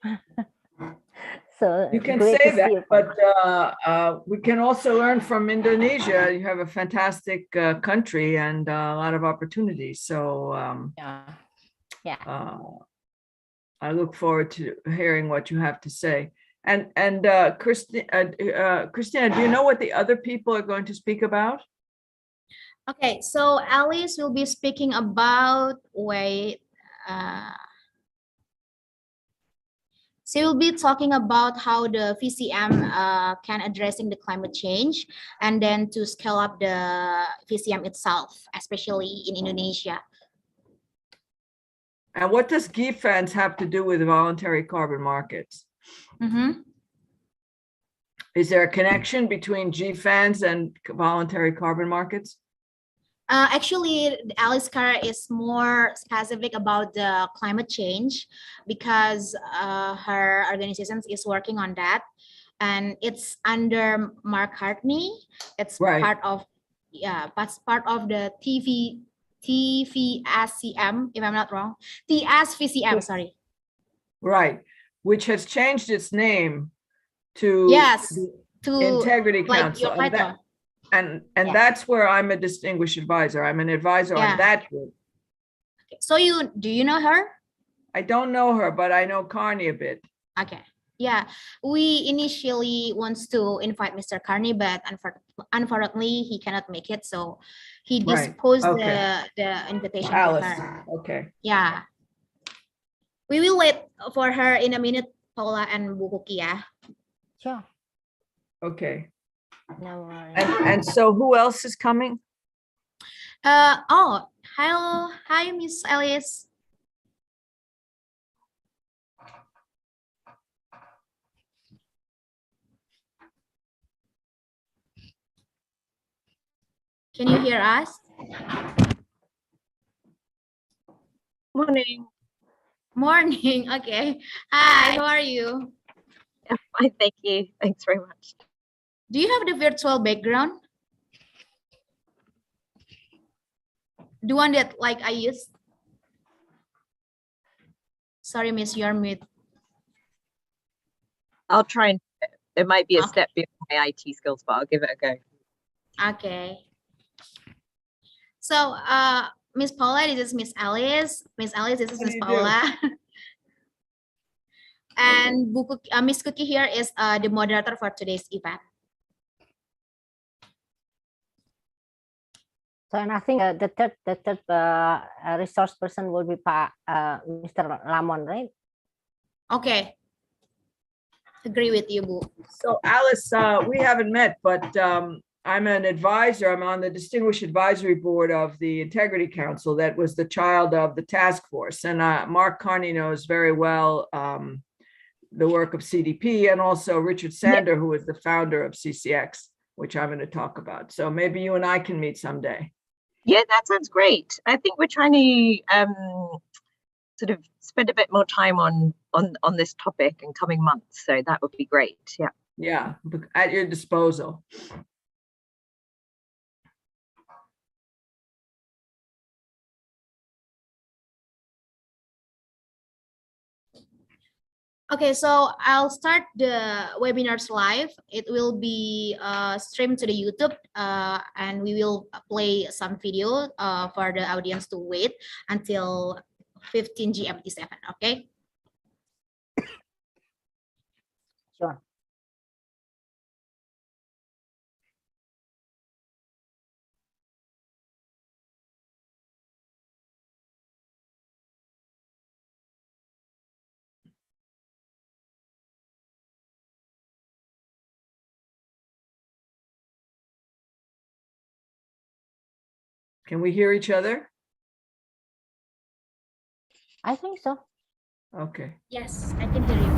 time. So You can great say to that, see you. but we can also learn from Indonesia. You have a fantastic country and a lot of opportunities. So Yeah. I look forward to hearing what you have to say. And Christina, do you know what the other people are going to speak about? Okay, so Alice will be speaking about she will be talking about how the VCM can addressing the climate change, and then to scale up the VCM itself, especially in Indonesia. And what does GFANS have to do with voluntary carbon markets? Is there a connection between GFANS and voluntary carbon markets? Actually, Alice Cara is more specific about the climate change because her organization is working on that, and it's under Mark Hartney. It's part of part of the TVSCM, if I'm not wrong, TSVCM. Sorry. Right, which has changed its name to to Integrity Council. And that's where I'm a distinguished advisor. I'm an advisor on that group. Okay. So do you know her? I don't know her, but I know Carney a bit. Okay. Yeah, we initially wants to invite Mr. Carney, but unfortunately he cannot make it. So he disposed the invitation to her. Okay. Yeah. We will wait for her in a minute, Paula and Bu Kuki, yeah. Sure. Okay. No worries. And so who else is coming? Hello. Hi, Miss Alice. Can you hear us? Morning. Morning. Okay. Hi, how are you? I'm fine, thank you. Thanks very much. Do you have the virtual background? The one that like I use? Sorry, Miss, you're mute. I'll try and it might be a step beyond my IT skills, but I'll give it a go. Okay. So, Miss Paula, this is Miss Alice. Miss Alice, this is Miss Paula. And Miss Cookie here is the moderator for today's event. So, and I think the third resource person will be Mr. Lamon, right? Okay. Agree with you, Bu. So Alice, we haven't met, but I'm an advisor. I'm on the Distinguished Advisory Board of the Integrity Council that was the child of the task force. And Mark Carney knows very well the work of CDP, and also Richard Sander, who is the founder of CCX, which I'm going to talk about. So maybe you and I can meet someday. Yeah, that sounds great. I think we're trying to sort of spend a bit more time on this topic in coming months. So that would be great. Yeah. Yeah, at your disposal. Okay, so I'll start the webinars live. It will be streamed to the YouTube, and we will play some video for the audience to wait until 15 GMT7, okay? Sure. Can we hear each other? I think so. Okay. Yes, I can hear you.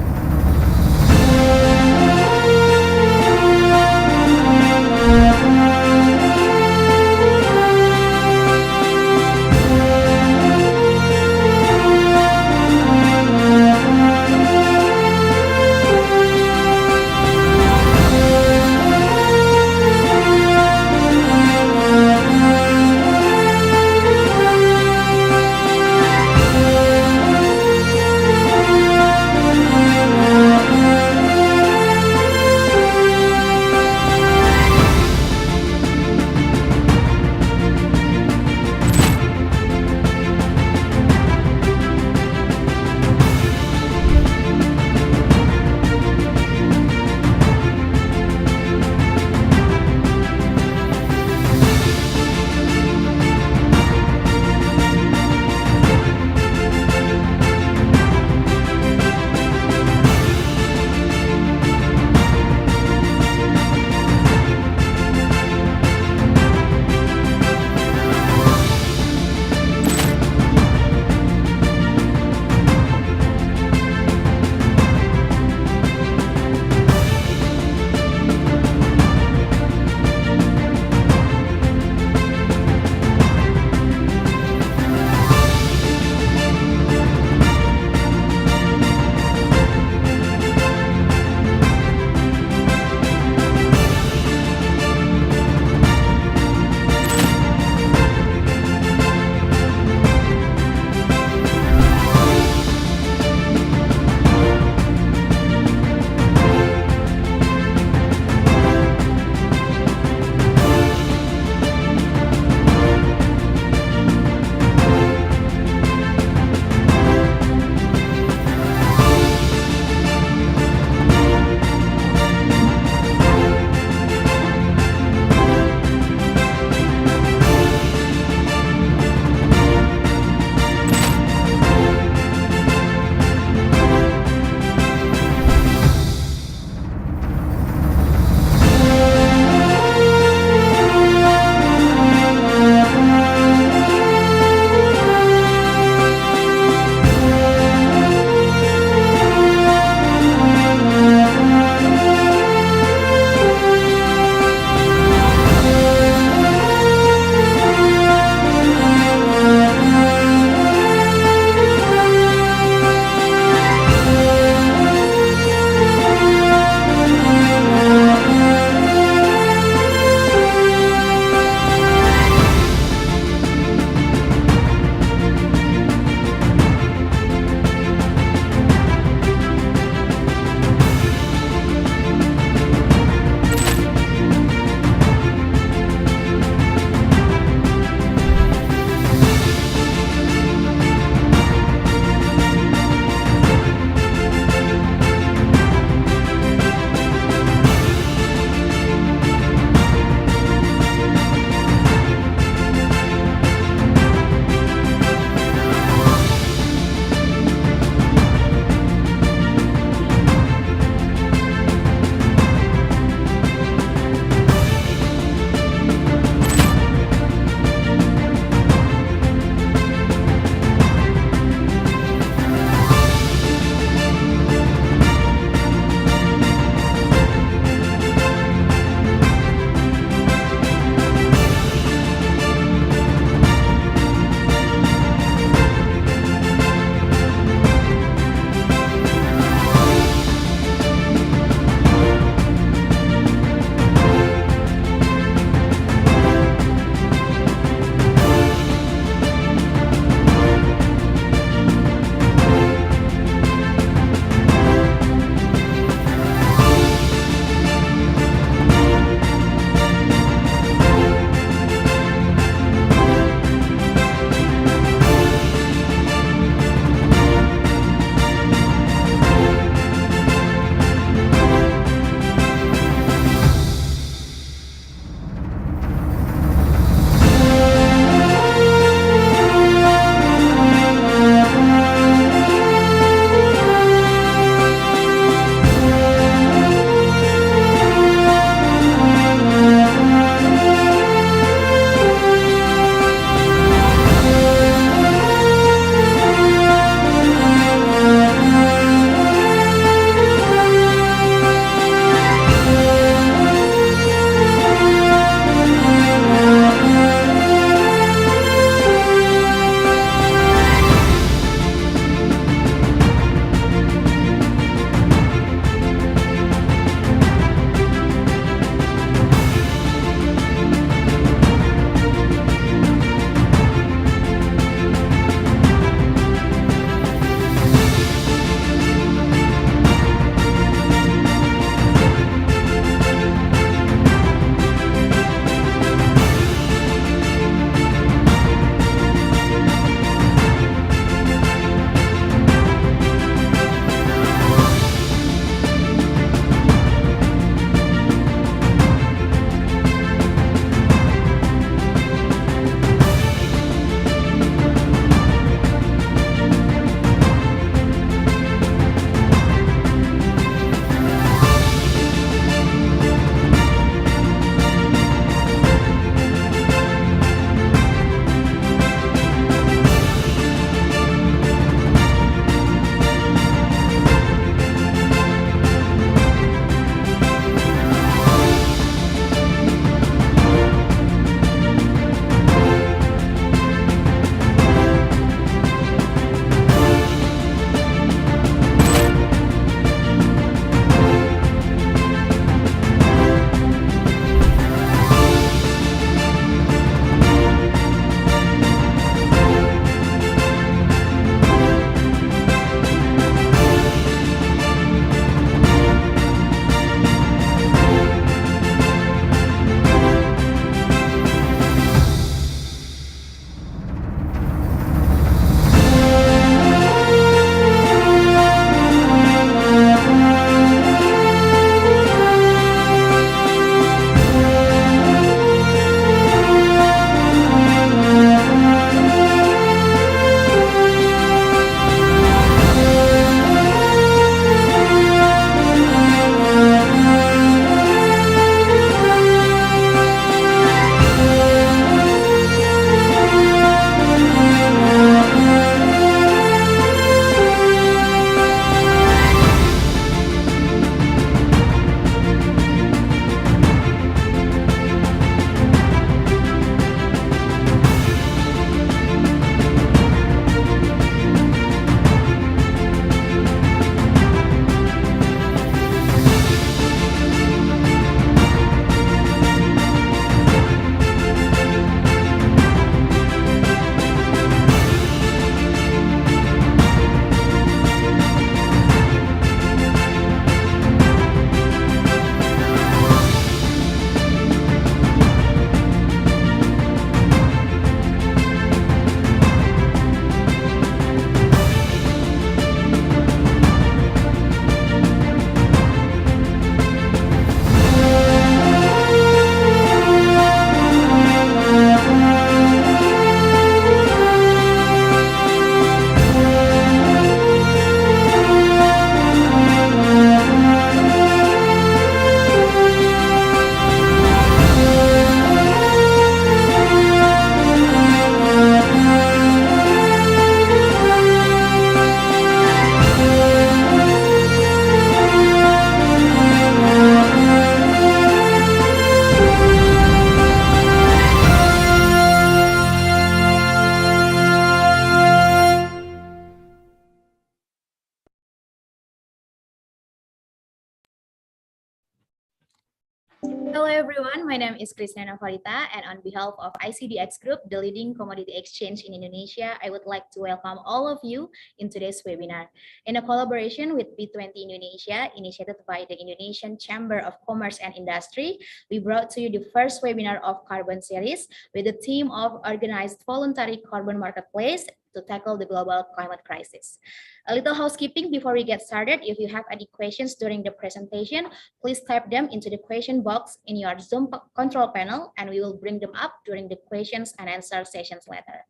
Hello everyone, my name is Christina Novalita, and on behalf of ICDX Group, the leading commodity exchange in Indonesia, I would like to welcome all of you in today's webinar. In a collaboration with B20 Indonesia, initiated by the Indonesian Chamber of Commerce and Industry, we brought to you the first webinar of Carbon series with the theme of Organized Voluntary Carbon Marketplace to tackle the global climate crisis. A little housekeeping before we get started. If you have any questions during the presentation, please type them into the question box in your Zoom control panel, and we will bring them up during the questions and answer sessions later.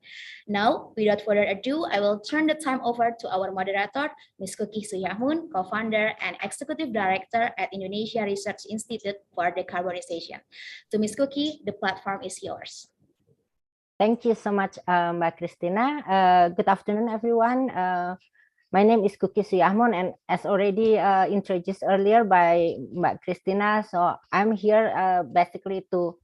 Now, without further ado, I will turn the time over to our moderator, Ms. Kuki Suyahmun, co-founder and executive director at Indonesia Research Institute for Decarbonization. To Ms. Kuki, the platform is yours. Thank you so much, Mbak Christina. Good afternoon, everyone. My name is Kuki Suyahmun, and as already introduced earlier by Mbak Christina, so I'm here basically to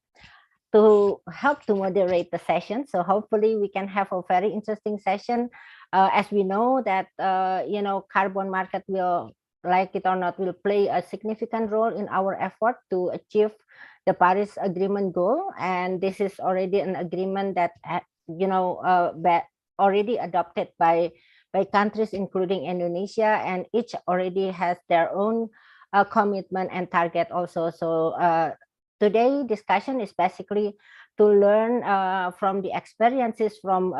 help to moderate the session. So hopefully we can have a very interesting session. As we know that carbon market will, like it or not, will play a significant role in our effort to achieve the Paris Agreement goal, and this is already an agreement that already adopted by countries including Indonesia, and each already has their own commitment and target also. So today discussion is basically to learn from the experiences from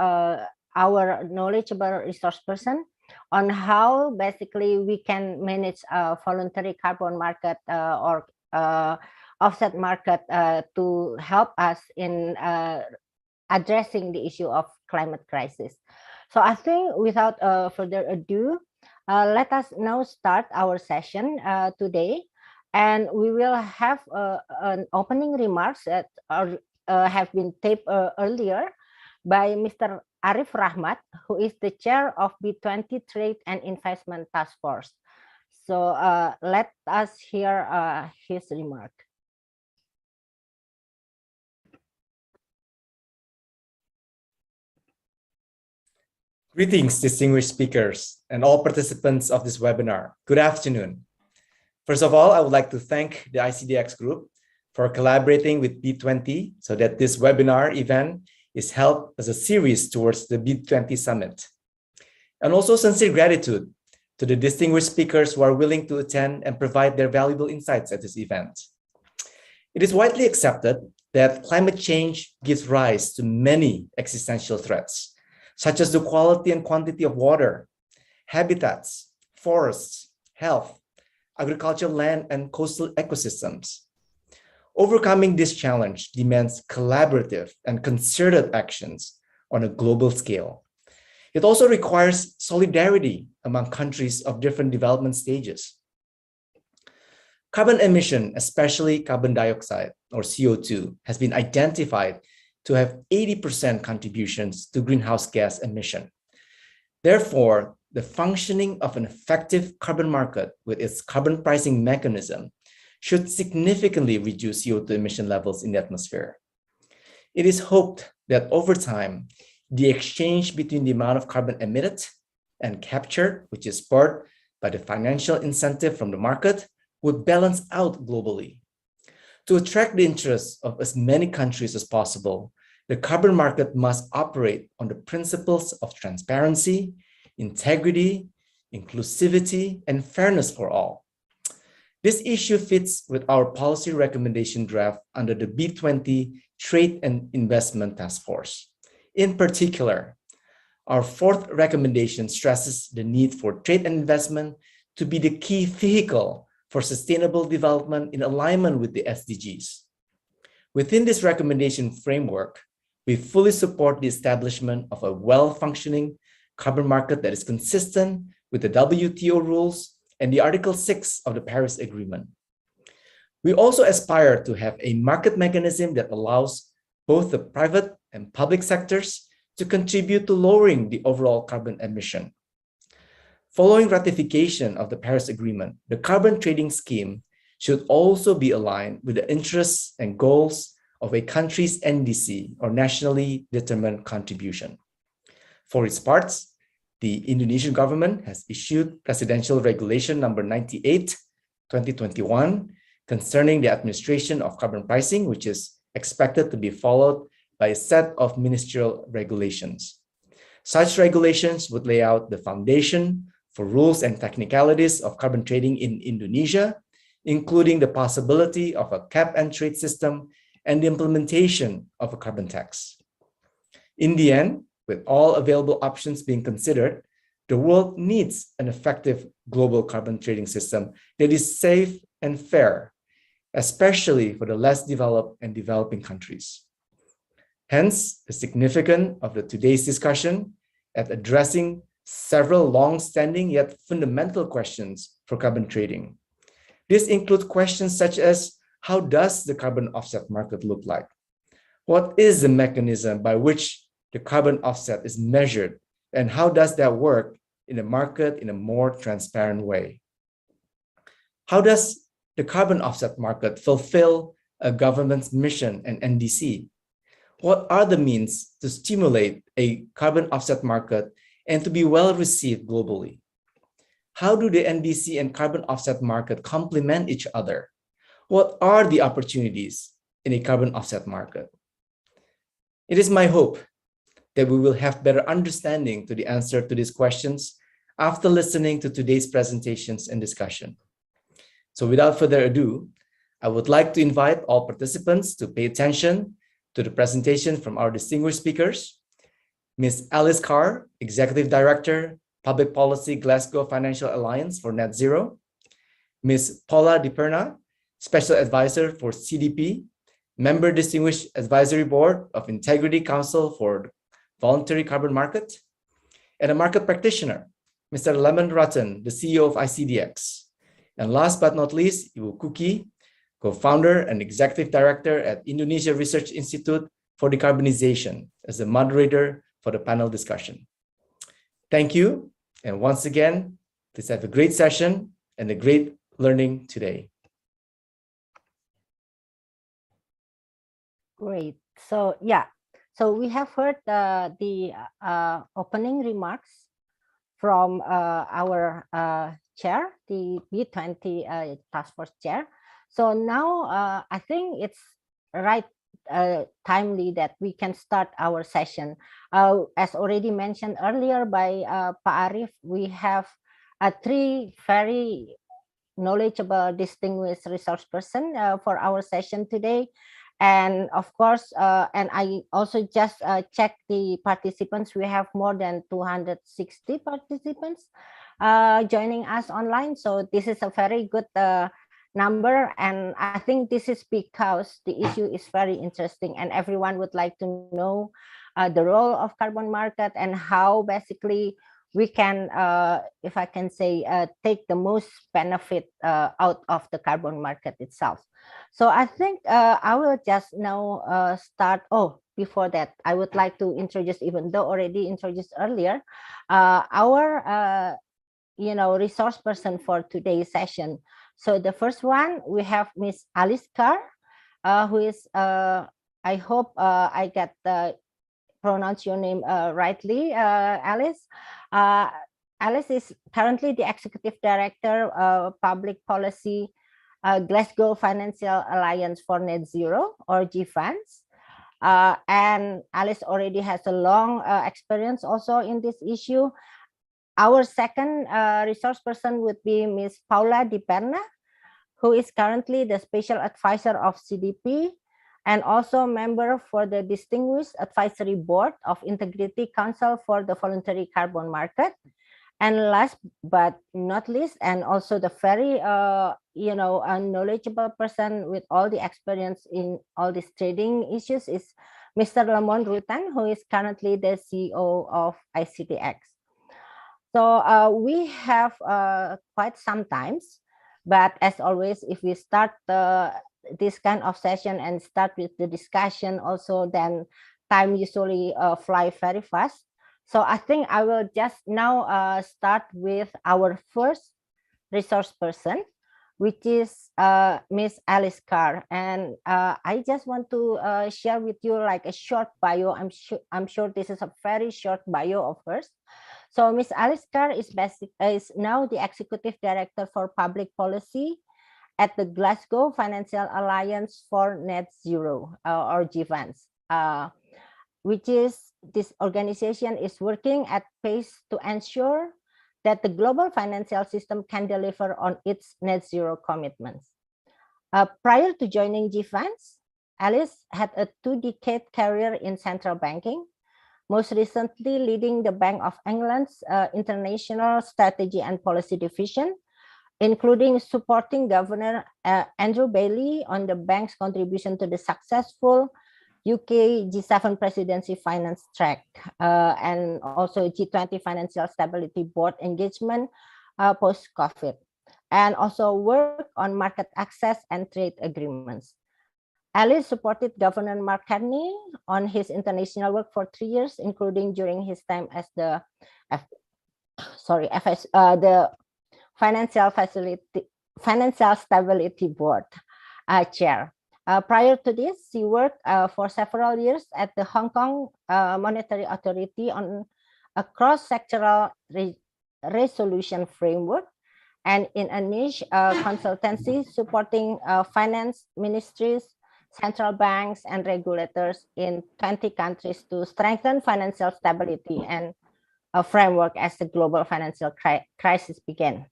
our knowledgeable resource person on how basically we can manage a voluntary carbon market or offset market to help us in addressing the issue of climate crisis. So I think without further ado, let us now start our session today, and we will have an opening remarks that have been taped earlier by Mr. Arif Rahmat, who is the chair of B20 Trade and Investment Task Force. So let us hear his remark. Greetings, distinguished speakers and all participants of this webinar. Good afternoon. First of all, I would like to thank the ICDX Group for collaborating with B20 so that this webinar event is held as a series towards the B20 Summit. And also sincere gratitude to the distinguished speakers who are willing to attend and provide their valuable insights at this event. It is widely accepted that climate change gives rise to many existential threats, such as the quality and quantity of water, habitats, forests, health, agricultural land, and coastal ecosystems. Overcoming this challenge demands collaborative and concerted actions on a global scale. It also requires solidarity among countries of different development stages. Carbon emission, especially carbon dioxide or CO2, has been identified to have 80% contributions to greenhouse gas emission. Therefore, the functioning of an effective carbon market with its carbon pricing mechanism should significantly reduce CO2 emission levels in the atmosphere. It is hoped that over time, the exchange between the amount of carbon emitted and captured, which is spurred by the financial incentive from the market, would balance out globally. To attract the interests of as many countries as possible, the carbon market must operate on the principles of transparency, integrity, inclusivity, and fairness for all. This issue fits with our policy recommendation draft under the B20 Trade and Investment Task Force. In particular, our fourth recommendation stresses the need for trade and investment to be the key vehicle for sustainable development in alignment with the SDGs. Within this recommendation framework, we fully support the establishment of a well-functioning carbon market that is consistent with the WTO rules and the Article 6 of the Paris Agreement. We also aspire to have a market mechanism that allows both the private and public sectors to contribute to lowering the overall carbon emission. Following ratification of the Paris Agreement, the carbon trading scheme should also be aligned with the interests and goals of a country's NDC, or nationally determined contribution. For its parts, the Indonesian government has issued Presidential Regulation number 98, 2021, concerning the administration of carbon pricing, which is expected to be followed by a set of ministerial regulations. Such regulations would lay out the foundation for rules and technicalities of carbon trading in Indonesia, including the possibility of a cap and trade system and the implementation of a carbon tax. In the end, with all available options being considered, the world needs an effective global carbon trading system that is safe and fair, especially for the less developed and developing countries. Hence, the significance of today's discussion at addressing several long-standing yet fundamental questions for carbon trading. This includes questions such as, how does the carbon offset market look like? What is the mechanism by which the carbon offset is measured, and how does that work in the market in a more transparent way? How does the carbon offset market fulfill a government's mission and NDC? What are the means to stimulate a carbon offset market and to be well received globally? How do the NDC and carbon offset market complement each other? What are the opportunities in a carbon offset market? It is my hope that we will have better understanding to the answer to these questions after listening to today's presentations and discussion. So without further ado, I would like to invite all participants to pay attention to the presentation from our distinguished speakers, Ms. Alice Carr, Executive Director, Public Policy, Glasgow Financial Alliance for Net Zero, Ms. Paula Di Perna, Special Advisor for CDP, Member Distinguished Advisory Board of Integrity Council for Voluntary Carbon Market, and a market practitioner, Mr. Lemon Rattan, the CEO of ICDX. And last but not least, Ibu Kuki, co-founder and executive director at Indonesia Research Institute for Decarbonization, as the moderator for the panel discussion. Thank you. And once again, please have a great session and a great learning today. Great. So we have heard the opening remarks from our chair, the B20 task force chair. So now I think it's right timely that we can start our session. As already mentioned earlier by Pak Arif, we have three very knowledgeable, distinguished resource person for our session today. And of course, and I also just checked the participants. We have more than 260 participants joining us online. So this is a very good number. And I think this is because the issue is very interesting and everyone would like to know the role of carbon market and how basically we can, if I can say, take the most benefit out of the carbon market itself. So I think I will just now start. Oh, before that, I would like to introduce, even though already introduced earlier, our resource person for today's session. So the first one, we have Miss Alice Carr, who is, I hope I get pronounce your name rightly, Alice. Alice is currently the Executive Director of Public Policy, Glasgow Financial Alliance for Net Zero, or GFANZ. And Alice already has a long experience also in this issue. Our second resource person would be Ms. Paula Di Perna, who is currently the Special Advisor of CDP and also member for the Distinguished Advisory Board of Integrity Council for the Voluntary Carbon Market. And last but not least, and also the very a knowledgeable person with all the experience in all these trading issues is Mr. Lemon Rattan, who is currently the CEO of ICDX. So we have quite some times, but as always, if we start this kind of session and start with the discussion also, then time usually fly very fast. So I think I will just now start with our first resource person, which is Miss Alice Carr. And I just want to share with you like a short bio. I'm sure this is a very short bio of hers. So Miss Alice Carr is now the Executive Director for Public Policy at the Glasgow Financial Alliance for Net Zero, or GFANZ, which is this organization is working at pace to ensure that the global financial system can deliver on its net zero commitments. Prior to joining GFANZ, Alice had a 2-decade career in central banking, most recently leading the Bank of England's International Strategy and Policy Division, including supporting Governor Andrew Bailey on the bank's contribution to the successful UK G7 presidency finance track, and also G20 Financial Stability Board engagement post-COVID, and also work on market access and trade agreements. Alice supported Governor Mark Carney on his international work for 3 years, including during his time as the Financial Stability Board chair. Prior to this, she worked for several years at the Hong Kong Monetary Authority on a cross-sectoral resolution framework, and in a niche consultancy supporting finance ministries, central banks, and regulators in 20 countries to strengthen financial stability and a framework as the global financial crisis began.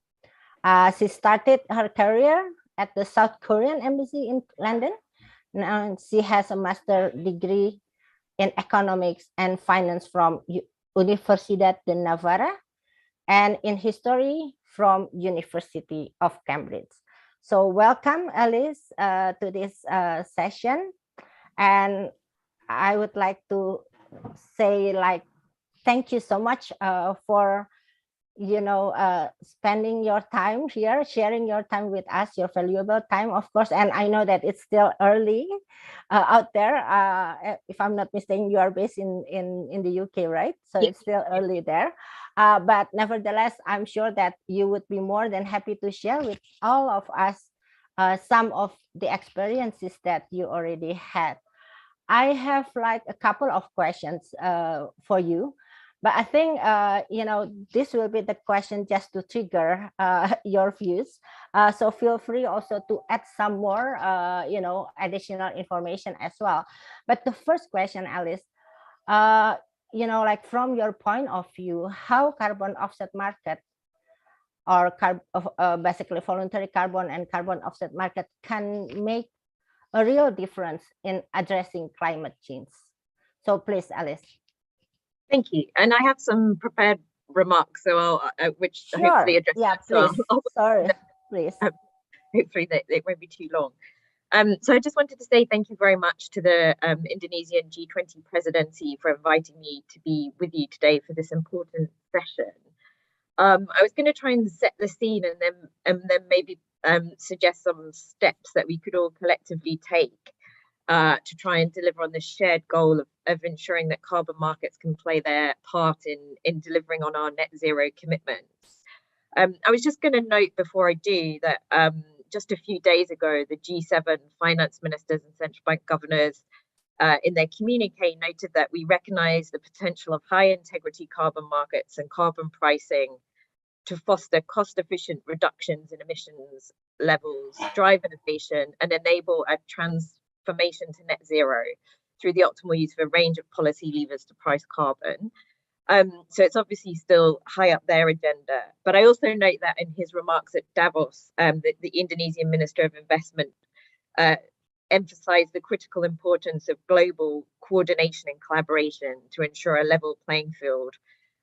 She started her career at the South Korean Embassy in London. Now she has a master's degree in economics and finance from Universidad de Navarra, and in history from University of Cambridge. So welcome, Alice, to this session. And I would like to say, thank you so much for spending your time here, sharing your time with us, your valuable time, of course. And I know that it's still early out there. If I'm not mistaken, you are based in the UK, right? So it's still early there. But nevertheless, I'm sure that you would be more than happy to share with all of us some of the experiences that you already had. I have a couple of questions for you. But I think, this will be the question just to trigger your views. So feel free also to add some more, additional information as well. But the first question, Alice, from your point of view, how carbon offset market or basically voluntary carbon and carbon offset market can make a real difference in addressing climate change. So please, Alice. Thank you. And I have some prepared remarks, so which sure. hopefully address that. Please. Sorry, please. Hopefully it won't be too long. So I just wanted to say thank you very much to the Indonesian G20 presidency for inviting me to be with you today for this important session. I was going to try and set the scene and then maybe suggest some steps that we could all collectively take to try and deliver on the shared goal of ensuring that carbon markets can play their part in delivering on our net zero commitments. I was just going to note before I do that just a few days ago, the G7 finance ministers and central bank governors in their communique noted that we recognise the potential of high integrity carbon markets and carbon pricing to foster cost-efficient reductions in emissions levels, drive innovation, and enable a transformation to net zero through the optimal use of a range of policy levers to price carbon. So it's obviously still high up their agenda. But I also note that in his remarks at Davos, the Indonesian Minister of Investment emphasized the critical importance of global coordination and collaboration to ensure a level playing field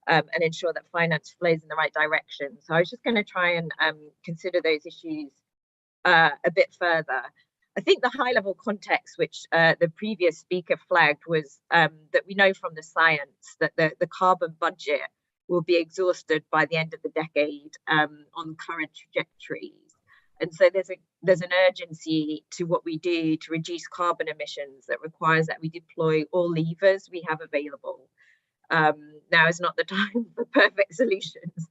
and ensure that finance flows in the right direction. So I was just going to try and consider those issues a bit further. I think the high level context, which the previous speaker flagged, was that we know from the science that the carbon budget will be exhausted by the end of the decade on current trajectories. And so there's an urgency to what we do to reduce carbon emissions that requires that we deploy all levers we have available. Now is not the time for perfect solutions.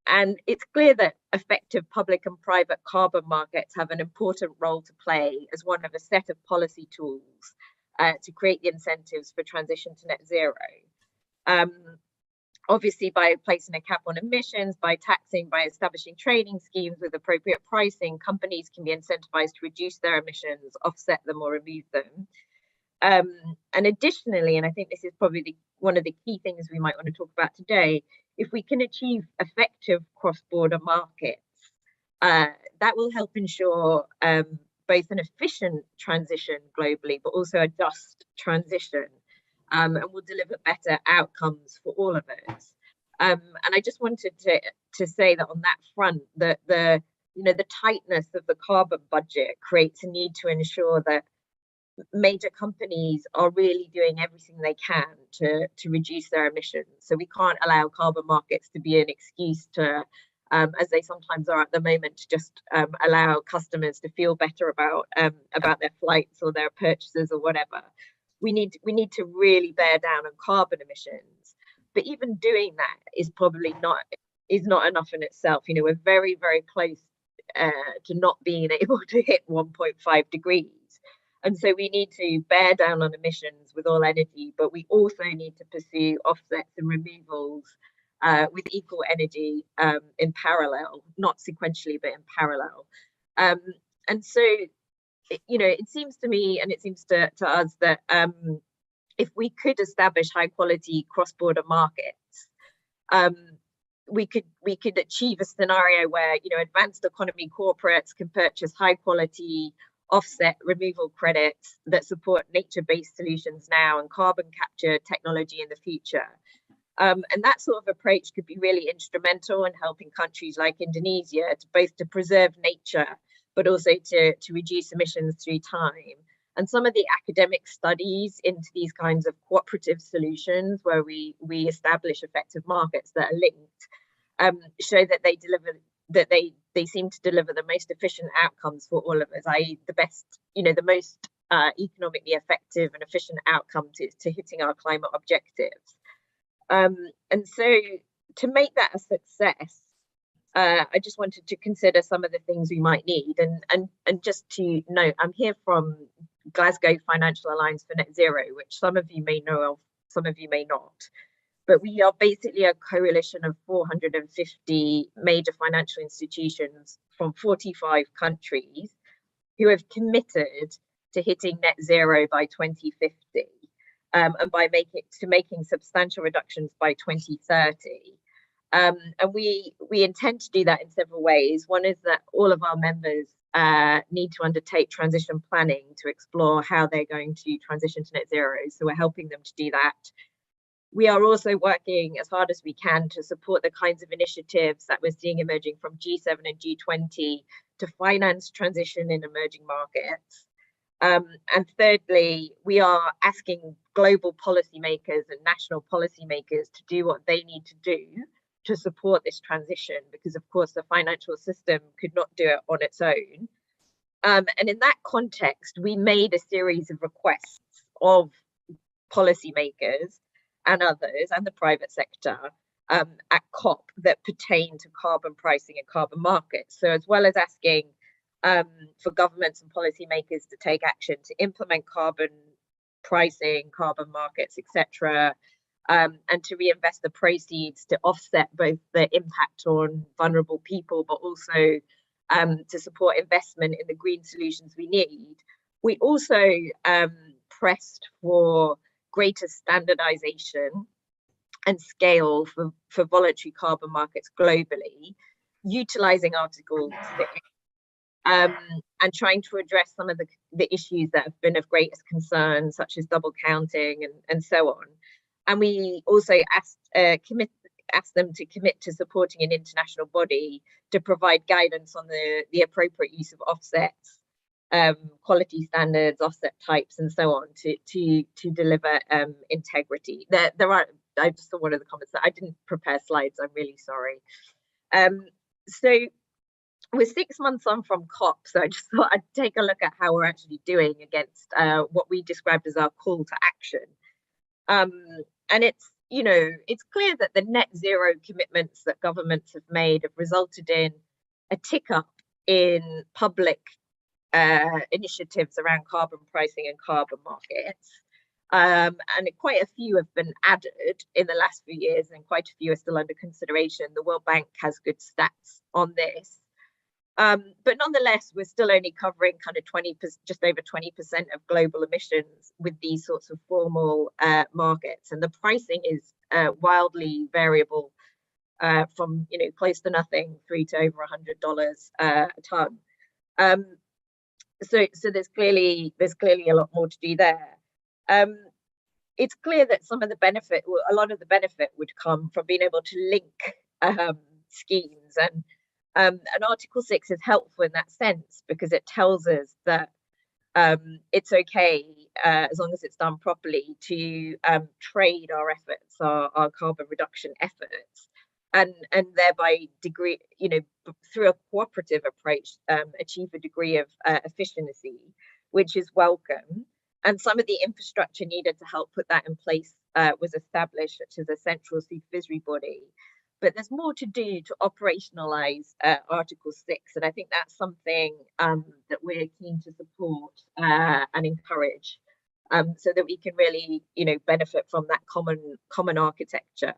And it's clear that effective public and private carbon markets have an important role to play as one of a set of policy tools to create the incentives for transition to net zero. obviously by placing a cap on emissions, by taxing, by establishing trading schemes with appropriate pricing, companies can be incentivized to reduce their emissions, offset them or remove them. And additionally, and I think this is probably one of the key things we might want to talk about today, if we can achieve effective cross-border markets, that will help ensure both an efficient transition globally, but also a just transition, and will deliver better outcomes for all of us. And I just wanted to say that on that front, that the tightness of the carbon budget creates a need to ensure that major companies are really doing everything they can to reduce their emissions. So we can't allow carbon markets to be an excuse to, as they sometimes are at the moment, to just allow customers to feel better about their flights or their purchases or whatever. We need to really bear down on carbon emissions. But even doing that is probably not enough in itself. We're very, very close to not being able to hit 1.5 degrees. And so we need to bear down on emissions with all energy, but we also need to pursue offsets and removals with equal energy in parallel, not sequentially, but in parallel. And so, it seems to me, and it seems to us, that if we could establish high quality cross-border markets, we could achieve a scenario where advanced economy corporates can purchase high quality offset removal credits that support nature-based solutions now and carbon capture technology in the future. And that sort of approach could be really instrumental in helping countries like Indonesia to both to preserve nature, but also to reduce emissions through time. And some of the academic studies into these kinds of cooperative solutions where we establish effective markets that are linked show that they seem to deliver the most efficient outcomes for all of us, i.e. the best, the most economically effective and efficient outcome to hitting our climate objectives. And so to make that a success, I just wanted to consider some of the things we might need. And just to note, I'm here from Glasgow Financial Alliance for Net Zero, which some of you may know of, some of you may not. But we are basically a coalition of 450 major financial institutions from 45 countries who have committed to hitting net zero by 2050, and by making substantial reductions by 2030. And we intend to do that in several ways. One is that all of our members need to undertake transition planning to explore how they're going to transition to net zero. So we're helping them to do that. We are also working as hard as we can to support the kinds of initiatives that we're seeing emerging from G7 and G20 to finance transition in emerging markets. And thirdly, we are asking global policymakers and national policymakers to do what they need to do to support this transition, because of course the financial system could not do it on its own. And in that context, we made a series of requests of policymakers and others and the private sector at COP that pertain to carbon pricing and carbon markets. So as well as asking for governments and policymakers to take action to implement carbon pricing, carbon markets, etc., and to reinvest the proceeds to offset both the impact on vulnerable people, but also to support investment in the green solutions we need. We also pressed for greater standardization and scale for voluntary carbon markets globally, utilizing Article 6, and trying to address some of the issues that have been of greatest concern, such as double counting and so on. And we also asked them to commit to supporting an international body to provide guidance on the appropriate use of offsets, quality standards, offset types, and so on to deliver integrity. I just saw one of the comments that I didn't prepare slides. I'm really sorry. So we're 6 months on from COP, so I just thought I'd take a look at how we're actually doing against what we described as our call to action. And it's clear that the net zero commitments that governments have made have resulted in a tick up in public initiatives around carbon pricing and carbon markets. And quite a few have been added in the last few years, and quite a few are still under consideration. The World Bank has good stats on this. But nonetheless, we're still only covering kind of 20%, just over 20% of global emissions with these sorts of formal markets. And the pricing is wildly variable, from close to nothing through to over $100 a ton. So there's clearly a lot more to do there. It's clear that some of the benefit, a lot of the benefit, would come from being able to link schemes, and Article 6 is helpful in that sense because it tells us that it's okay, as long as it's done properly, to trade our efforts, our carbon reduction efforts, and thereby through a cooperative approach, achieve a degree of efficiency, which is welcome. And some of the infrastructure needed to help put that in place was established, such as a central supervisory body. But there's more to do to operationalize Article 6, and I think that's something that we're keen to support and encourage, so that we can really, benefit from that common architecture.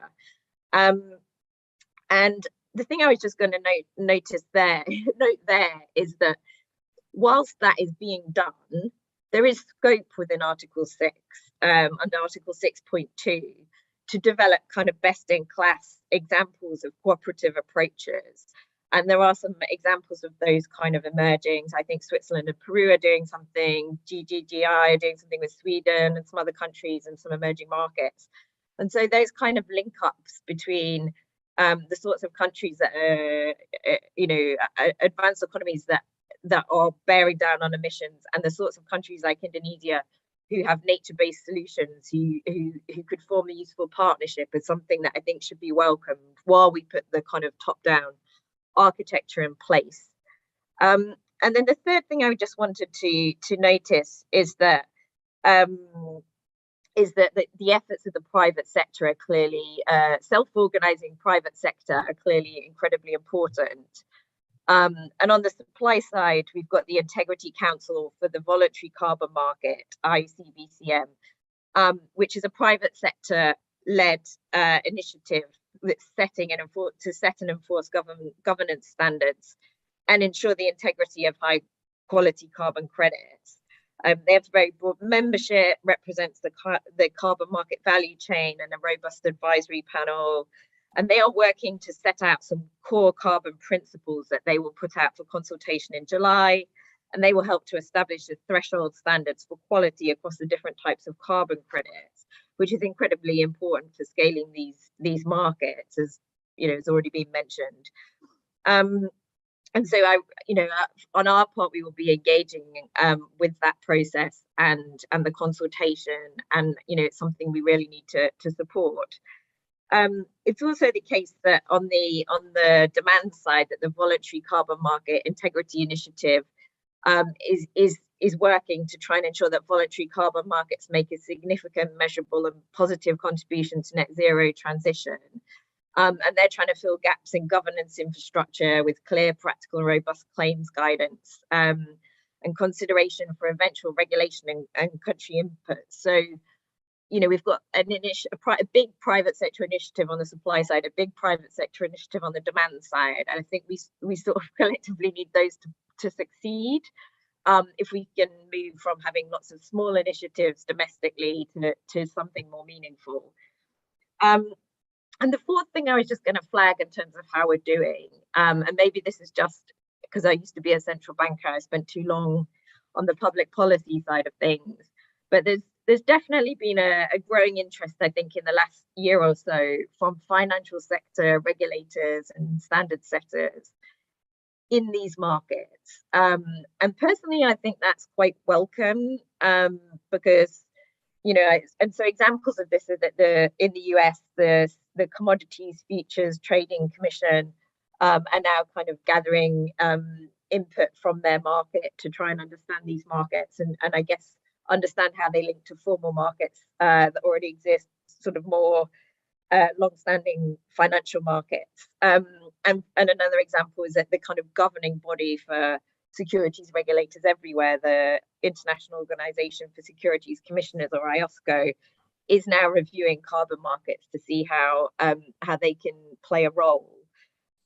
And the thing I was just going to note there is that whilst that is being done, there is scope within Article 6, under Article 6.2, to develop kind of best-in-class examples of cooperative approaches. And there are some examples of those kind of emerging. So I think Switzerland and Peru are doing something, GGGI are doing something with Sweden and some other countries and some emerging markets. And so those kind of link-ups between the sorts of countries that are, advanced economies that are bearing down on emissions, and the sorts of countries like Indonesia who have nature-based solutions, who could form a useful partnership, is something that I think should be welcomed while we put the kind of top-down architecture in place. And then the third thing I just wanted to notice is that the efforts of the private sector are clearly, self-organizing private sector are clearly incredibly important. And on the supply side, we've got the Integrity Council for the Voluntary Carbon Market, ICBCM, which is a private sector-led initiative that's setting and enforce governance standards and ensure the integrity of high-quality carbon credits. They have very broad membership, represents the carbon market value chain, and a robust advisory panel. And they are working to set out some core carbon principles that they will put out for consultation in July. And they will help to establish the threshold standards for quality across the different types of carbon credits, which is incredibly important for scaling these markets, as has already been mentioned. And so on our part, we will be engaging with that process and the consultation, and it's something we really need to support. It's also the case that on the demand side, that the Voluntary Carbon Market Integrity Initiative is working to try and ensure that voluntary carbon markets make a significant, measurable, and positive contribution to net zero transition. And they're trying to fill gaps in governance infrastructure with clear, practical, and robust claims guidance, and consideration for eventual regulation and country input. So, we've got a big private sector initiative on the supply side, a big private sector initiative on the demand side. And I think we sort of collectively need those to succeed. If we can move from having lots of small initiatives domestically to something more meaningful. And the fourth thing I was just going to flag in terms of how we're doing, and maybe this is just because I used to be a central banker, I spent too long on the public policy side of things, but there's definitely been a growing interest, I think, in the last year or so from financial sector regulators and standard setters in these markets. And personally, I think that's quite welcome, because, and so examples of this are that in the US, the Commodities Futures Trading Commission are now kind of gathering input from their market to try and understand these markets, and I guess understand how they link to formal markets that already exist, sort of more long-standing financial markets. And another example is that the kind of governing body for securities regulators everywhere. The International Organization for Securities Commissioners, or IOSCO, is now reviewing carbon markets to see how they can play a role.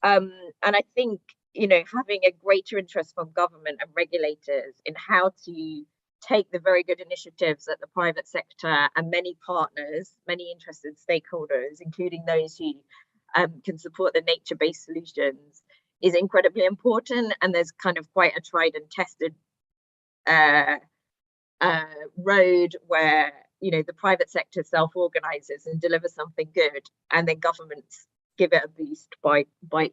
And I think, you know, having a greater interest from government and regulators in how to take the very good initiatives that the private sector and many partners, many interested stakeholders, including those who can support the nature-based solutions, is incredibly important. And there's kind of quite a tried and tested road where, you know, the private sector self-organizes and delivers something good, and then governments give it a boost by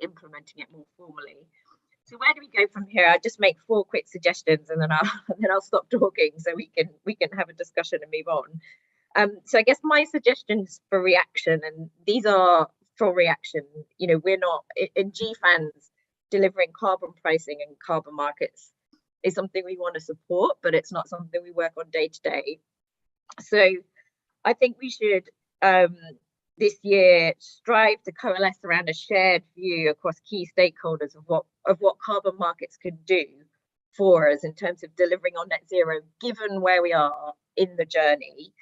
implementing it more formally. So where do we go from here? I'll just make 4 quick suggestions, and then I'll stop talking so we can have a discussion and move on. So I guess my suggestions for reaction, and these are for reaction, you know, we're not in GFANS delivering carbon pricing and carbon markets is something we want to support, but it's not something we work on day to day. So I think we should this year strive to coalesce around a shared view across key stakeholders of what carbon markets could do for us in terms of delivering on net zero, given where we are in the journey,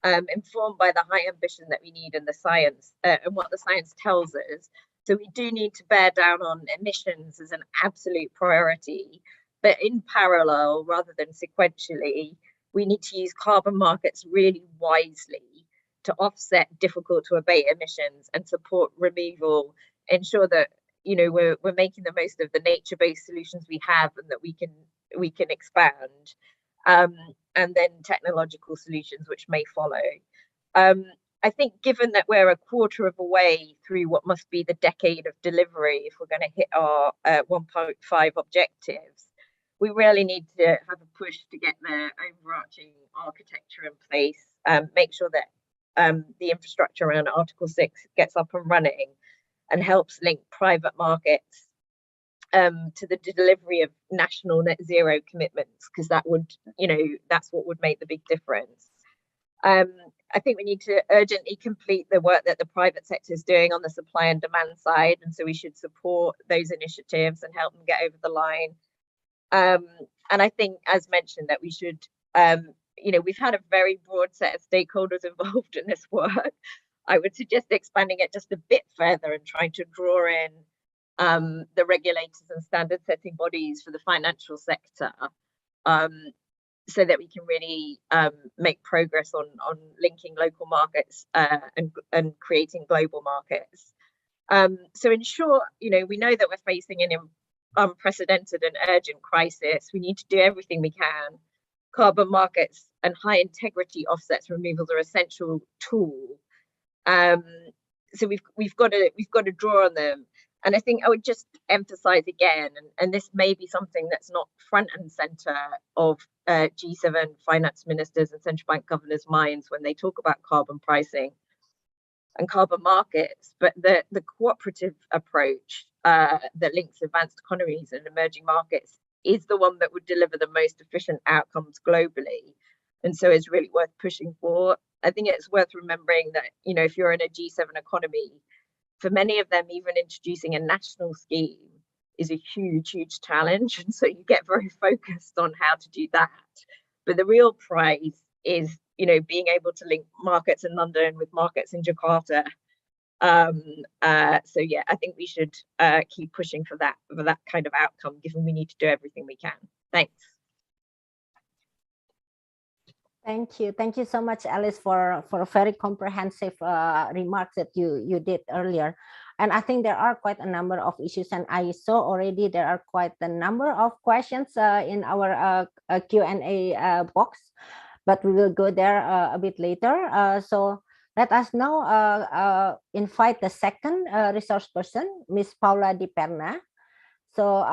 informed by the high ambition that we need in the science and what the science tells us. So we do need to bear down on emissions as an absolute priority, but in parallel rather than sequentially, we need to use carbon markets really wisely to offset difficult to abate emissions and support removal, ensure that, you know, we're making the most of the nature-based solutions we have and that we can expand, and then technological solutions which may follow. I think given that we're a quarter of a way through what must be the decade of delivery, if we're going to hit our 1.5 objectives, we really need to have a push to get the overarching architecture in place, make sure that the infrastructure around Article 6 gets up and running and helps link private markets to the delivery of national net zero commitments, because that would, you know, that's what would make the big difference. I think we need to urgently complete the work that the private sector is doing on the supply and demand side, and so we should support those initiatives and help them get over the line. And I think, as mentioned, that we should, you know, we've had a very broad set of stakeholders involved in this work. I would suggest expanding it just a bit further and trying to draw in the regulators and standard setting bodies for the financial sector, so that we can really make progress on linking local markets and creating global markets. So in short, you know, we know that we're facing an unprecedented and urgent crisis. We need to do everything we can. Carbon markets and high integrity offsets removals are essential tool. So we've got to draw on them. And I think I would just emphasize again, and this may be something that's not front and center of G7 finance ministers and central bank governors' minds when they talk about carbon pricing and carbon markets, but the cooperative approach that links advanced economies and emerging markets is the one that would deliver the most efficient outcomes globally, and so it's really worth pushing for. I think it's worth remembering that, you know, if you're in a G7 economy, for many of them, even introducing a national scheme is a huge challenge, and so you get very focused on how to do that. But the real prize is, you know, being able to link markets in London with markets in Jakarta. So yeah, I think we should keep pushing for that kind of outcome, given we need to do everything we can. Thanks. Thank you so much, Alice, for very comprehensive remarks that you did earlier. And I think there are quite a number of issues, and I saw already there are quite a number of questions in our Q&A box, but we will go there a bit later. So let us now invite the second resource person, Ms. Paula Di Perna. So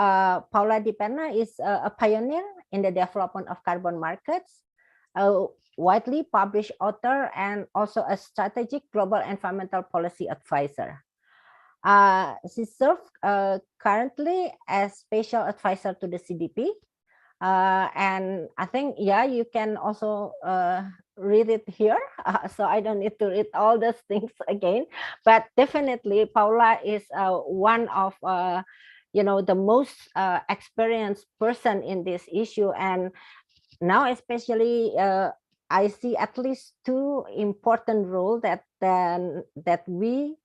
Paula Di Perna is a pioneer in the development of carbon markets, a widely published author, and also a strategic global environmental policy advisor. She serves currently as special advisor to the CDP. And I think, yeah, you can also read it here. So I don't need to read all those things again. But definitely, Paula is one of the most experienced person in this issue. And now especially I see at least two important roles that we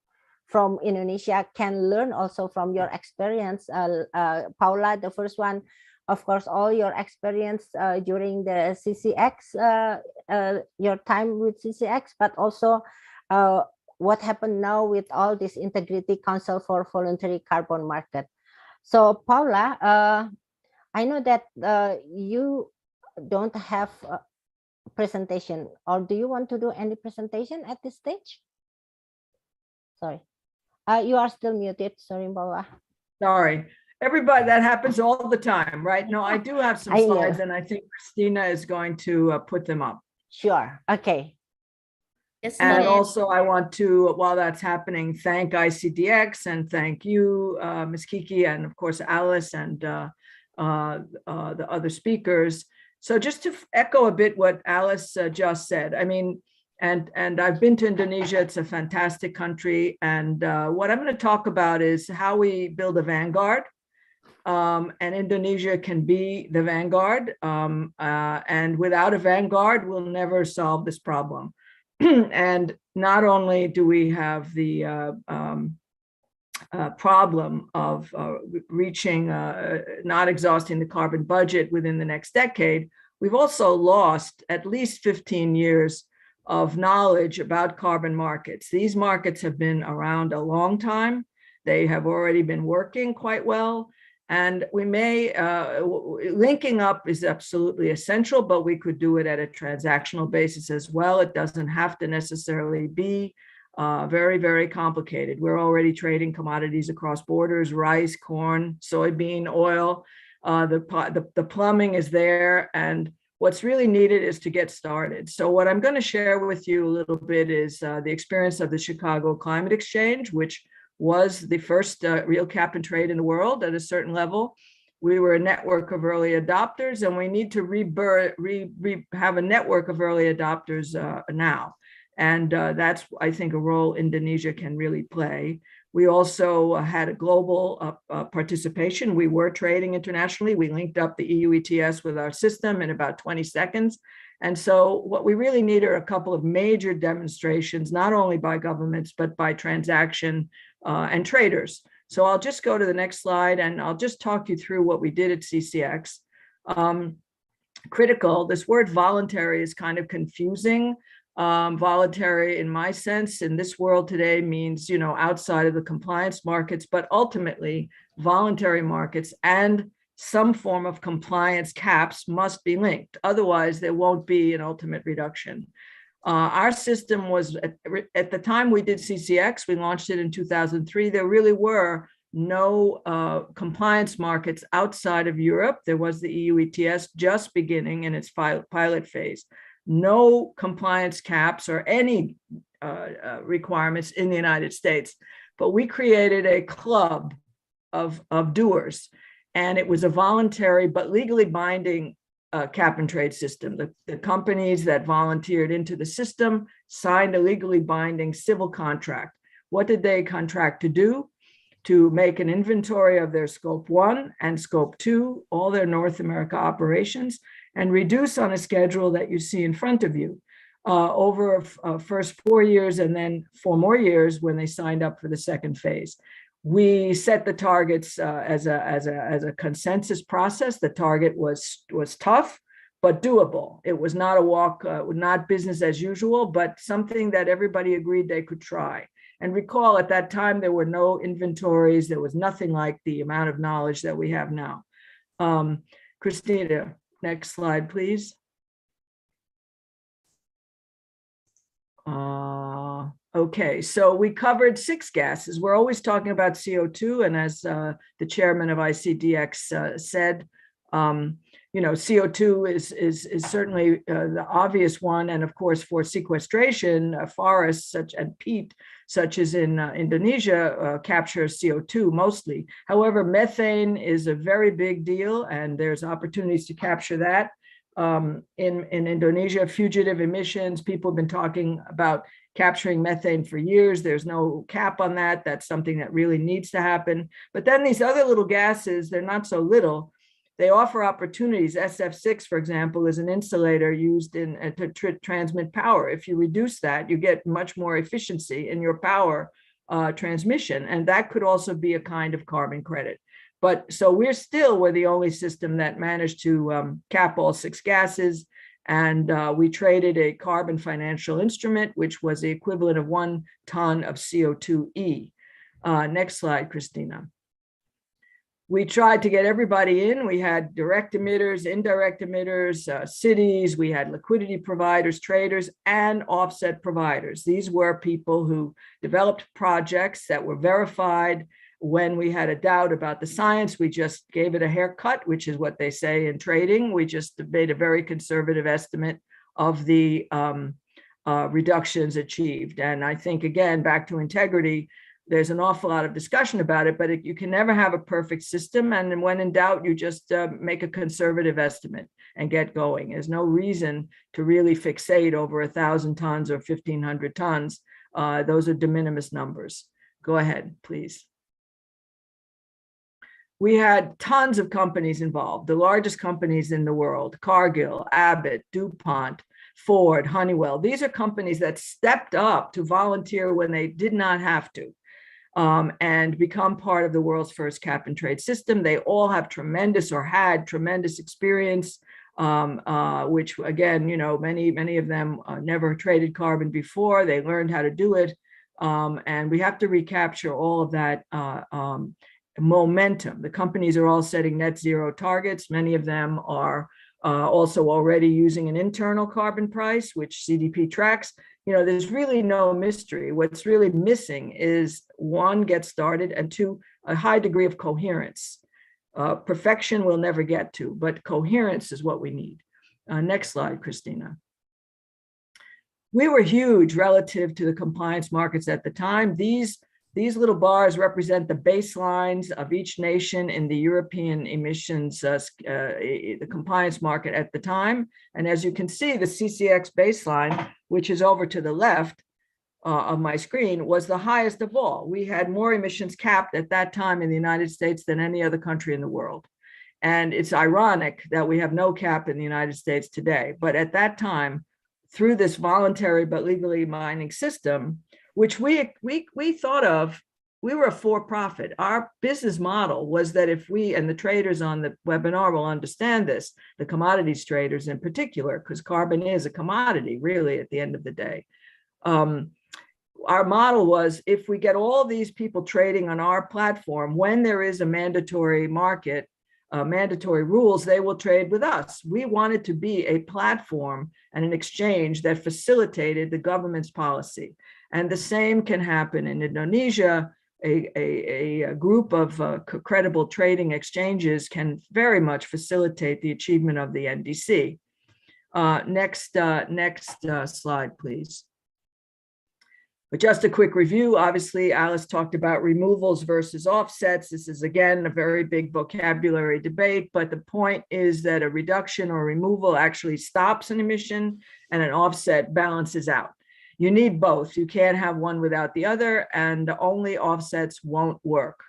from Indonesia can learn also from your experience. Paula, the first one, of course, all your experience during the CCX, your time with CCX, but also what happened now with all this Integrity Council for Voluntary Carbon Market. So Paula, I know that you don't have a presentation, or do you want to do any presentation at this stage? Sorry, you are still muted. Sorry, Paula. Sorry. Everybody, that happens all the time, right? No, I do have some slides, and I think Christina is going to put them up. Sure. Okay. Yes, and also I want to, while that's happening, thank ICDX and thank you, Ms. Kiki, and of course, Alice and the other speakers. So just to echo a bit what Alice just said, I mean, and I've been to Indonesia, it's a fantastic country. And what I'm going to talk about is how we build a vanguard. And Indonesia can be the vanguard. And without a vanguard, we'll never solve this problem. And not only do we have the problem of reaching, not exhausting the carbon budget within the next decade, we've also lost at least 15 years of knowledge about carbon markets. These markets have been around a long time. They have already been working quite well. And we may, linking up is absolutely essential, but we could do it at a transactional basis as well. It doesn't have to necessarily be very, very complicated. We're already trading commodities across borders: rice, corn, soybean, oil. The plumbing is there, and what's really needed is to get started. So what I'm going to share with you a little bit is the experience of the Chicago Climate Exchange, which was the first real cap and trade in the world at a certain level. We were a network of early adopters, and we need to have a network of early adopters now. And that's, I think, a role Indonesia can really play. We also had a global participation. We were trading internationally. We linked up the EU ETS with our system in about 20 seconds. And so what we really need are a couple of major demonstrations, not only by governments, but by transaction and traders. So I'll just go to the next slide, and I'll just talk you through what we did at CCX. Critical, this word voluntary is kind of confusing. Voluntary, in my sense, in this world today means, you know, outside of the compliance markets, but ultimately voluntary markets and some form of compliance caps must be linked. Otherwise, there won't be an ultimate reduction. Our system was, at the time we did CCX, we launched it in 2003, there really were no compliance markets outside of Europe. There was the EU ETS just beginning in its pilot phase. No compliance caps or any requirements in the United States. But we created a club of doers, and it was a voluntary but legally binding cap and trade system. The companies that volunteered into the system signed a legally binding civil contract. What did they contract to do? To make an inventory of their scope 1 and scope 2, all their North America operations, and reduce on a schedule that you see in front of you over first 4 years and then 4 more years when they signed up for the second phase. We set the targets as a consensus process. The target was tough, but doable. It was not a walk, not business as usual, but something that everybody agreed they could try. And recall, at that time, there were no inventories. There was nothing like the amount of knowledge that we have now. Christina, next slide, please. Okay, so we covered 6 gases. We're always talking about CO2, and as the chairman of ICDX said, you know, CO2 is certainly the obvious one, and of course for sequestration, forests and peat, such as in Indonesia, captures CO2 mostly. However, methane is a very big deal, and there's opportunities to capture that. in Indonesia, fugitive emissions. People have been talking about capturing methane for years. There's no cap on that. That's something that really needs to happen. But then these other little gases, they're not so little. They offer opportunities. SF6, for example, is an insulator used in to transmit power. If you reduce that, you get much more efficiency in your power transmission. And that could also be a kind of carbon credit. But so we're the only system that managed to cap all 6 gases. And we traded a carbon financial instrument, which was the equivalent of 1 ton of CO2e. Next slide, Christina. We tried to get everybody in. We had direct emitters, indirect emitters, cities. We had liquidity providers, traders, and offset providers. These were people who developed projects that were verified. When we had a doubt about the science, we just gave it a haircut, which is what they say in trading. We just made a very conservative estimate of the reductions achieved. And I think, again, back to integrity, there's an awful lot of discussion about it, but you can never have a perfect system. And when in doubt, you just make a conservative estimate and get going. There's no reason to really fixate over 1,000 tons or 1,500 tons. Those are de minimis numbers. Go ahead, please. We had tons of companies involved, the largest companies in the world: Cargill, Abbott, DuPont, Ford, Honeywell. These are companies that stepped up to volunteer when they did not have to. And become part of the world's first cap and trade system. They all have tremendous or had tremendous experience, which again, many of them never traded carbon before. They learned how to do it. And we have to recapture all of that momentum. The companies are all setting net zero targets. Many of them are also already using an internal carbon price, which CDP tracks. There's really no mystery. What's really missing is, 1, get started, and 2, a high degree of coherence. Perfection we'll never get to, but coherence is what we need. Next slide, Christina. We were huge relative to the compliance markets at the time. These little bars represent the baselines of each nation in the European emissions, the compliance market at the time. And as you can see, the CCX baseline, which is over to the left of my screen, was the highest of all. We had more emissions capped at that time in the United States than any other country in the world. And it's ironic that we have no cap in the United States today. But at that time, through this voluntary but legally binding system, which we thought of, we were a for-profit. Our business model was that if we, and the traders on the webinar will understand this, the commodities traders in particular, because carbon is a commodity, really, at the end of the day. Our model was, if we get all these people trading on our platform, when there is a mandatory market, mandatory rules, they will trade with us. We wanted to be a platform and an exchange that facilitated the government's policy. And the same can happen in Indonesia. A group of credible trading exchanges can very much facilitate the achievement of the NDC. Next slide, please. But just a quick review. Obviously, Alice talked about removals versus offsets. This is, again, a very big vocabulary debate, but the point is that a reduction or removal actually stops an emission and an offset balances out. You need both. You can't have one without the other, and only offsets won't work.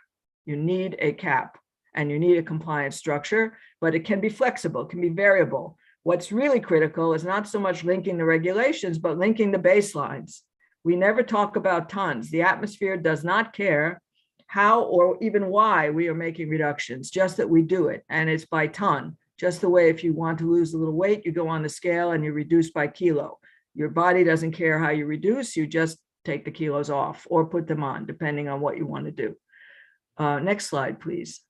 You need a cap and you need a compliance structure, but it can be flexible, it can be variable. What's really critical is not so much linking the regulations, but linking the baselines. We never talk about tons. The atmosphere does not care how or even why we are making reductions, just that we do it, and it's by ton. Just the way if you want to lose a little weight, you go on the scale and you reduce by kilo. Your body doesn't care how you reduce, you just take the kilos off or put them on, depending on what you want to do. Next slide, please.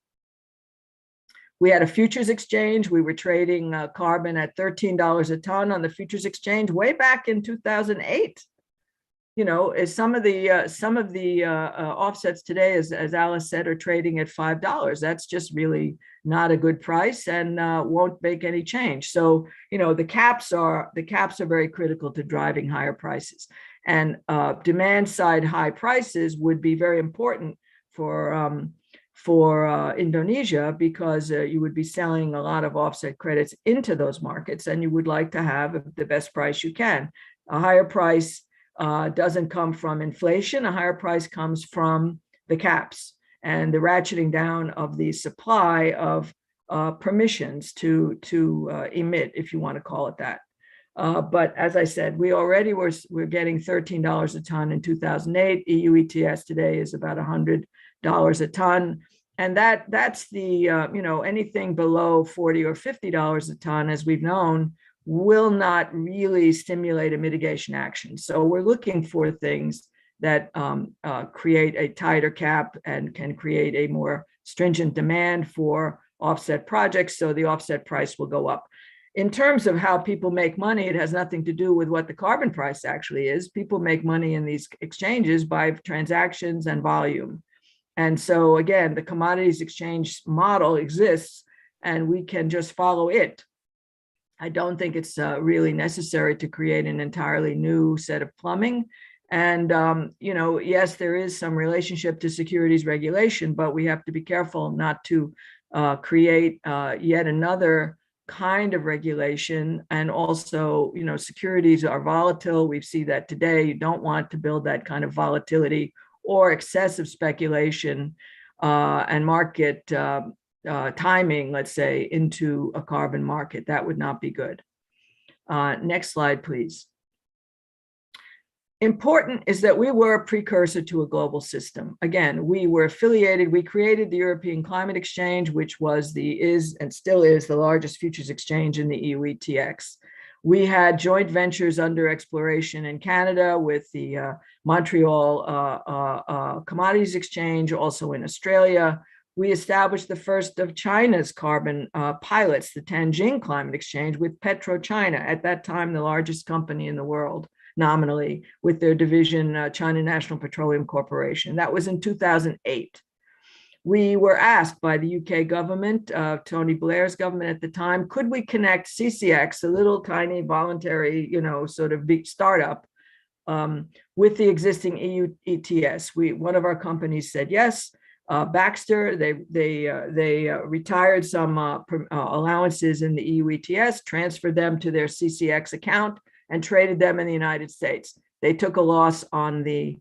We had a futures exchange. We were trading carbon at $13 a ton on the futures exchange way back in 2008. Some of the offsets today, as Alice said, are trading at $5. That's just really not a good price and won't make any change. So, the caps are very critical to driving higher prices, and demand side high prices would be very important for Indonesia, because you would be selling a lot of offset credits into those markets, and you would like to have the best price you can. A higher price doesn't come from inflation. A higher price comes from the caps and the ratcheting down of the supply of permissions to emit, if you want to call it that. But as I said, we're getting $13 a ton in 2008. EU ETS today is about $100 a ton, and that's the anything below $40 or $50 a ton, as we've known, will not really stimulate a mitigation action. So we're looking for things that create a tighter cap and can create a more stringent demand for offset projects, so the offset price will go up. In terms of how people make money, it has nothing to do with what the carbon price actually is. People make money in these exchanges by transactions and volume. And so again, the commodities exchange model exists and we can just follow it. I don't think it's really necessary to create an entirely new set of plumbing. And, yes, there is some relationship to securities regulation, but we have to be careful not to create yet another kind of regulation. And also, securities are volatile. We see that today. You don't want to build that kind of volatility or excessive speculation and market timing, let's say, into a carbon market. That would not be good. Next slide, please. Important is that we were a precursor to a global system. Again, we were affiliated, we created the European Climate Exchange, which is and still is the largest futures exchange in the EU ETX. We had joint ventures under exploration in Canada with the Montreal Commodities Exchange, also in Australia. We established the first of China's carbon pilots, the Tianjin Climate Exchange, with PetroChina, at that time the largest company in the world, nominally, with their division, China National Petroleum Corporation. That was in 2008. We were asked by the UK government, Tony Blair's government at the time, could we connect CCX, a little tiny voluntary, sort of big startup, with the existing EU ETS? One of our companies said yes. Baxter, they retired some allowances in the EU ETS, transferred them to their CCX account, and traded them in the United States. They took a loss on the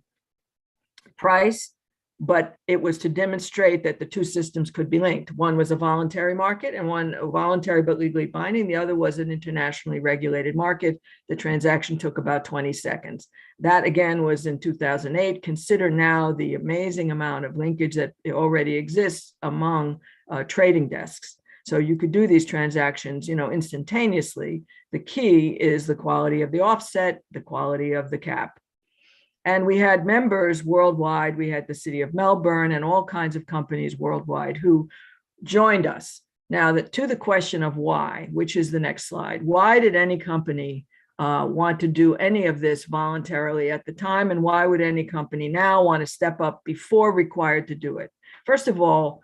price, but it was to demonstrate that the two systems could be linked. One was a voluntary market and one voluntary but legally binding. The other was an internationally regulated market. The transaction took about 20 seconds. That again was in 2008. Consider now the amazing amount of linkage that already exists among trading desks. So you could do these transactions, instantaneously. The key is the quality of the offset, the quality of the cap. And we had members worldwide. We had the city of Melbourne and all kinds of companies worldwide who joined us. Now, to the question of why, which is the next slide, why did any company want to do any of this voluntarily at the time? And why would any company now want to step up before required to do it? First of all,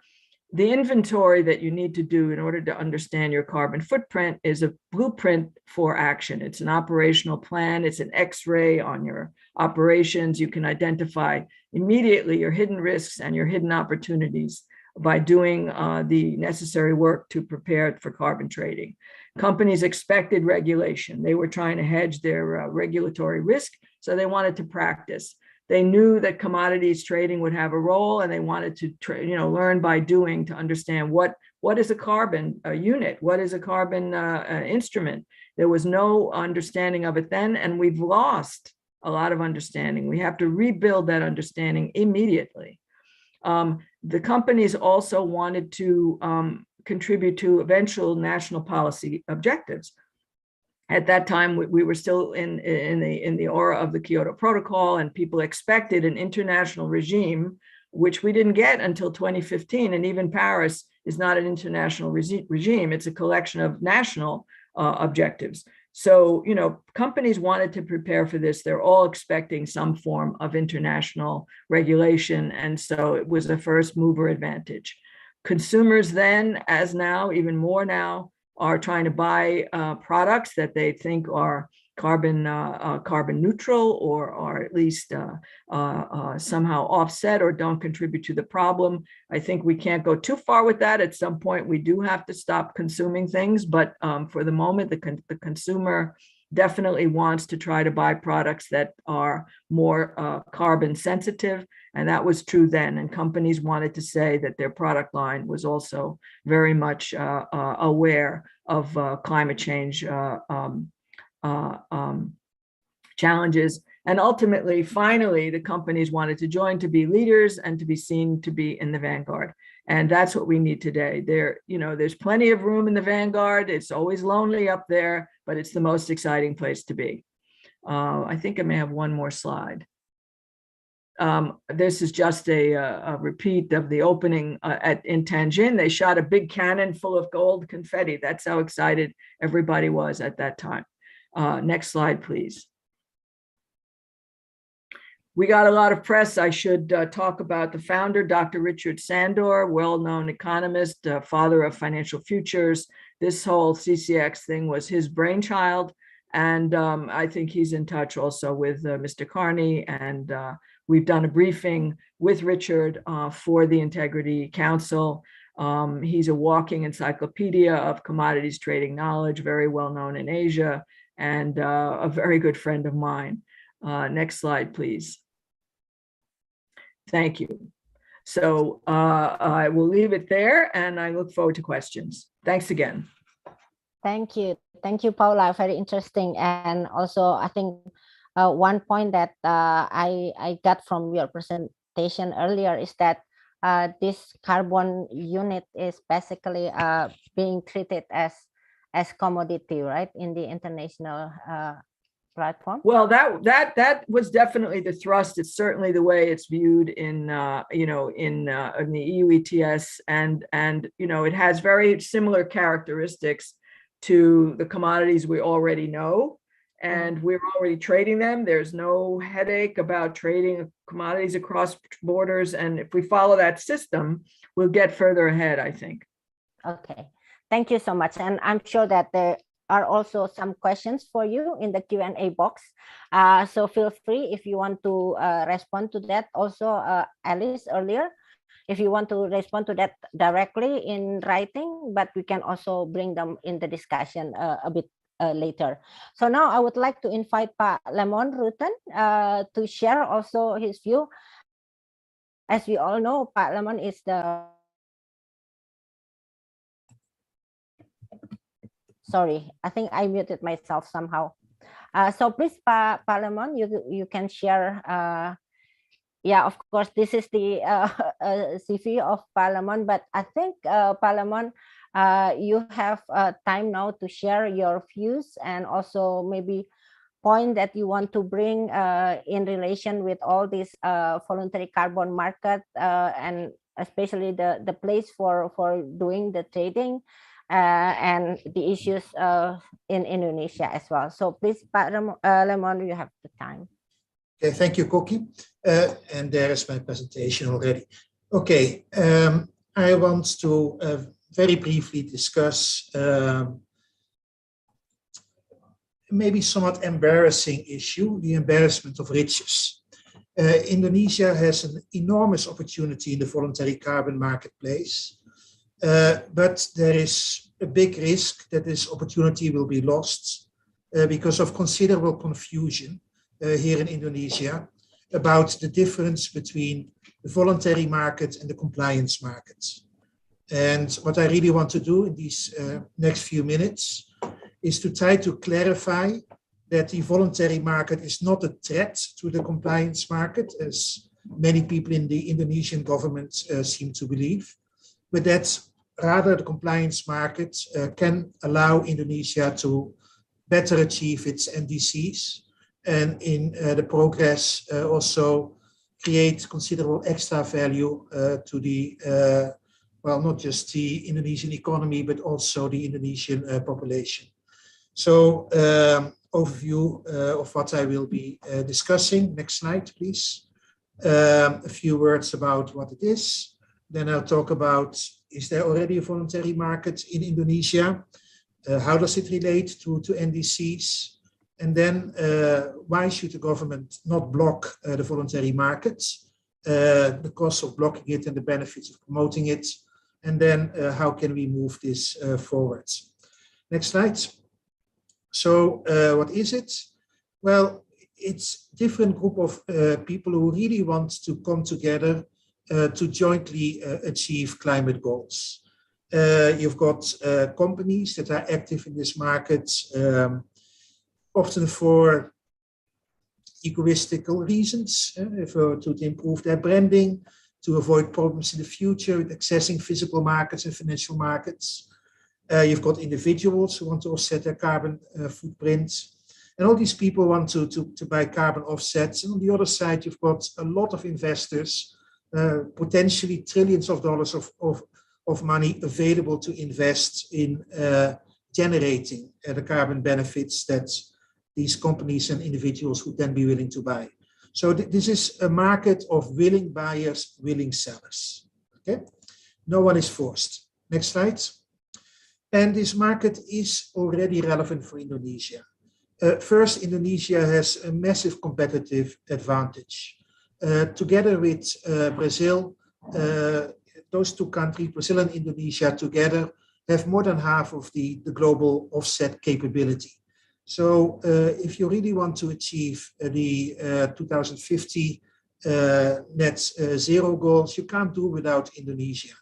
the inventory that you need to do in order to understand your carbon footprint is a blueprint for action. It's an operational plan. It's an X-ray on your operations. You can identify immediately your hidden risks and your hidden opportunities by doing the necessary work to prepare for carbon trading. Companies expected regulation. They were trying to hedge their regulatory risk, so they wanted to practice. They knew that commodities trading would have a role, and they wanted to learn by doing to understand what is a carbon unit, what is a carbon instrument. There was no understanding of it then, and we've lost a lot of understanding. We have to rebuild that understanding immediately. The companies also wanted to contribute to eventual national policy objectives. At that time, we were still in the aura of the Kyoto Protocol, and people expected an international regime, which we didn't get until 2015. And even Paris is not an international regime. It's a collection of national objectives. So, companies wanted to prepare for this. They're all expecting some form of international regulation. And so it was a first mover advantage. Consumers then, as now, even more now, are trying to buy products that they think are carbon neutral, or are at least somehow offset or don't contribute to the problem. I think we can't go too far with that. At some point, we do have to stop consuming things, but for the moment, the consumer definitely wants to try to buy products that are more carbon sensitive. And that was true then. And companies wanted to say that their product line was also very much aware of climate change challenges. And ultimately, finally, the companies wanted to join to be leaders and to be seen to be in the vanguard. And that's what we need today. There's plenty of room in the vanguard. It's always lonely up there, but it's the most exciting place to be. I think I may have one more slide. This is just a repeat of the opening in Tianjin. They shot a big cannon full of gold confetti. That's how excited everybody was at that time. Next slide, please. We got a lot of press. I should talk about the founder, Dr. Richard Sandor, well-known economist, father of financial futures. This whole CCX thing was his brainchild. And I think he's in touch also with Mr. Carney. And we've done a briefing with Richard for the Integrity Council. He's a walking encyclopedia of commodities trading knowledge, very well known in Asia, and a very good friend of mine. Next slide, please. Thank you. So I will leave it there, and I look forward to questions. Thanks again. Thank you. Thank you, Paula. Very interesting. And also, I think one point that I got from your presentation earlier is that this carbon unit is basically being treated as commodity, right, in the international platform. Well, that was definitely the thrust. It's certainly the way it's viewed in in the EU ETS, and it has very similar characteristics to the commodities we already know, and we're already trading them. There's no headache about trading commodities across borders, and if we follow that system, we'll get further ahead, I think. Okay, thank you so much. And I'm sure that there are also some questions for you in the Q&A box. So feel free if you want to respond to that. Also, Alice earlier, if you want to respond to that directly in writing, but we can also bring them in the discussion a bit later. So now I would like to invite Pak Lemon Rutten to share also his view. As we all know, Pak Lemon is the... Sorry, I think I muted myself somehow. So please, Pak Lemon, you can share. Yeah, of course, this is the CV of Pak Lemon, but I think Pak Lemon, you have time now to share your views and also maybe point that you want to bring in relation with all this voluntary carbon market and especially the place for doing the trading and the issues in Indonesia as well. So please, Pak Lemon, you have the time. Okay, thank you, Koki. And there is my presentation already. Okay, I want to very briefly discuss maybe somewhat embarrassing issue, the embarrassment of riches. Indonesia has an enormous opportunity in the voluntary carbon marketplace, but there is a big risk that this opportunity will be lost because of considerable confusion here in Indonesia about the difference between the voluntary market and the compliance market. And what I really want to do in these next few minutes is to try to clarify that the voluntary market is not a threat to the compliance market, as many people in the Indonesian government seem to believe, but that rather the compliance market can allow Indonesia to better achieve its NDCs, and in the progress also create considerable extra value to the, well, not just the Indonesian economy, but also the Indonesian population. So overview of what I will be discussing. Next slide, please. A few words about what it is. Then I'll talk about, is there already a voluntary market in Indonesia? How does it relate to NDCs? And then why should the government not block the voluntary market? The cost of blocking it and the benefits of promoting it. And then how can we move this forward? Next slide. So what is it? Well, it's a different group of people who really want to come together to jointly achieve climate goals. You've got companies that are active in this market, often for egoistical reasons, to improve their branding, to avoid problems in the future with accessing physical markets and financial markets. You've got individuals who want to offset their carbon footprint. And all these people want to buy carbon offsets. And on the other side, you've got a lot of investors, potentially trillions of dollars of money available to invest in generating the carbon benefits that these companies and individuals would then be willing to buy. So this is a market of willing buyers, willing sellers. Okay, no one is forced. Next slide. And this market is already relevant for Indonesia. First, Indonesia has a massive competitive advantage. Together with Brazil, those two countries, Brazil and Indonesia together, have more than half of the global offset capability. So if you really want to achieve the 2050 net zero goals, you can't do without Indonesia.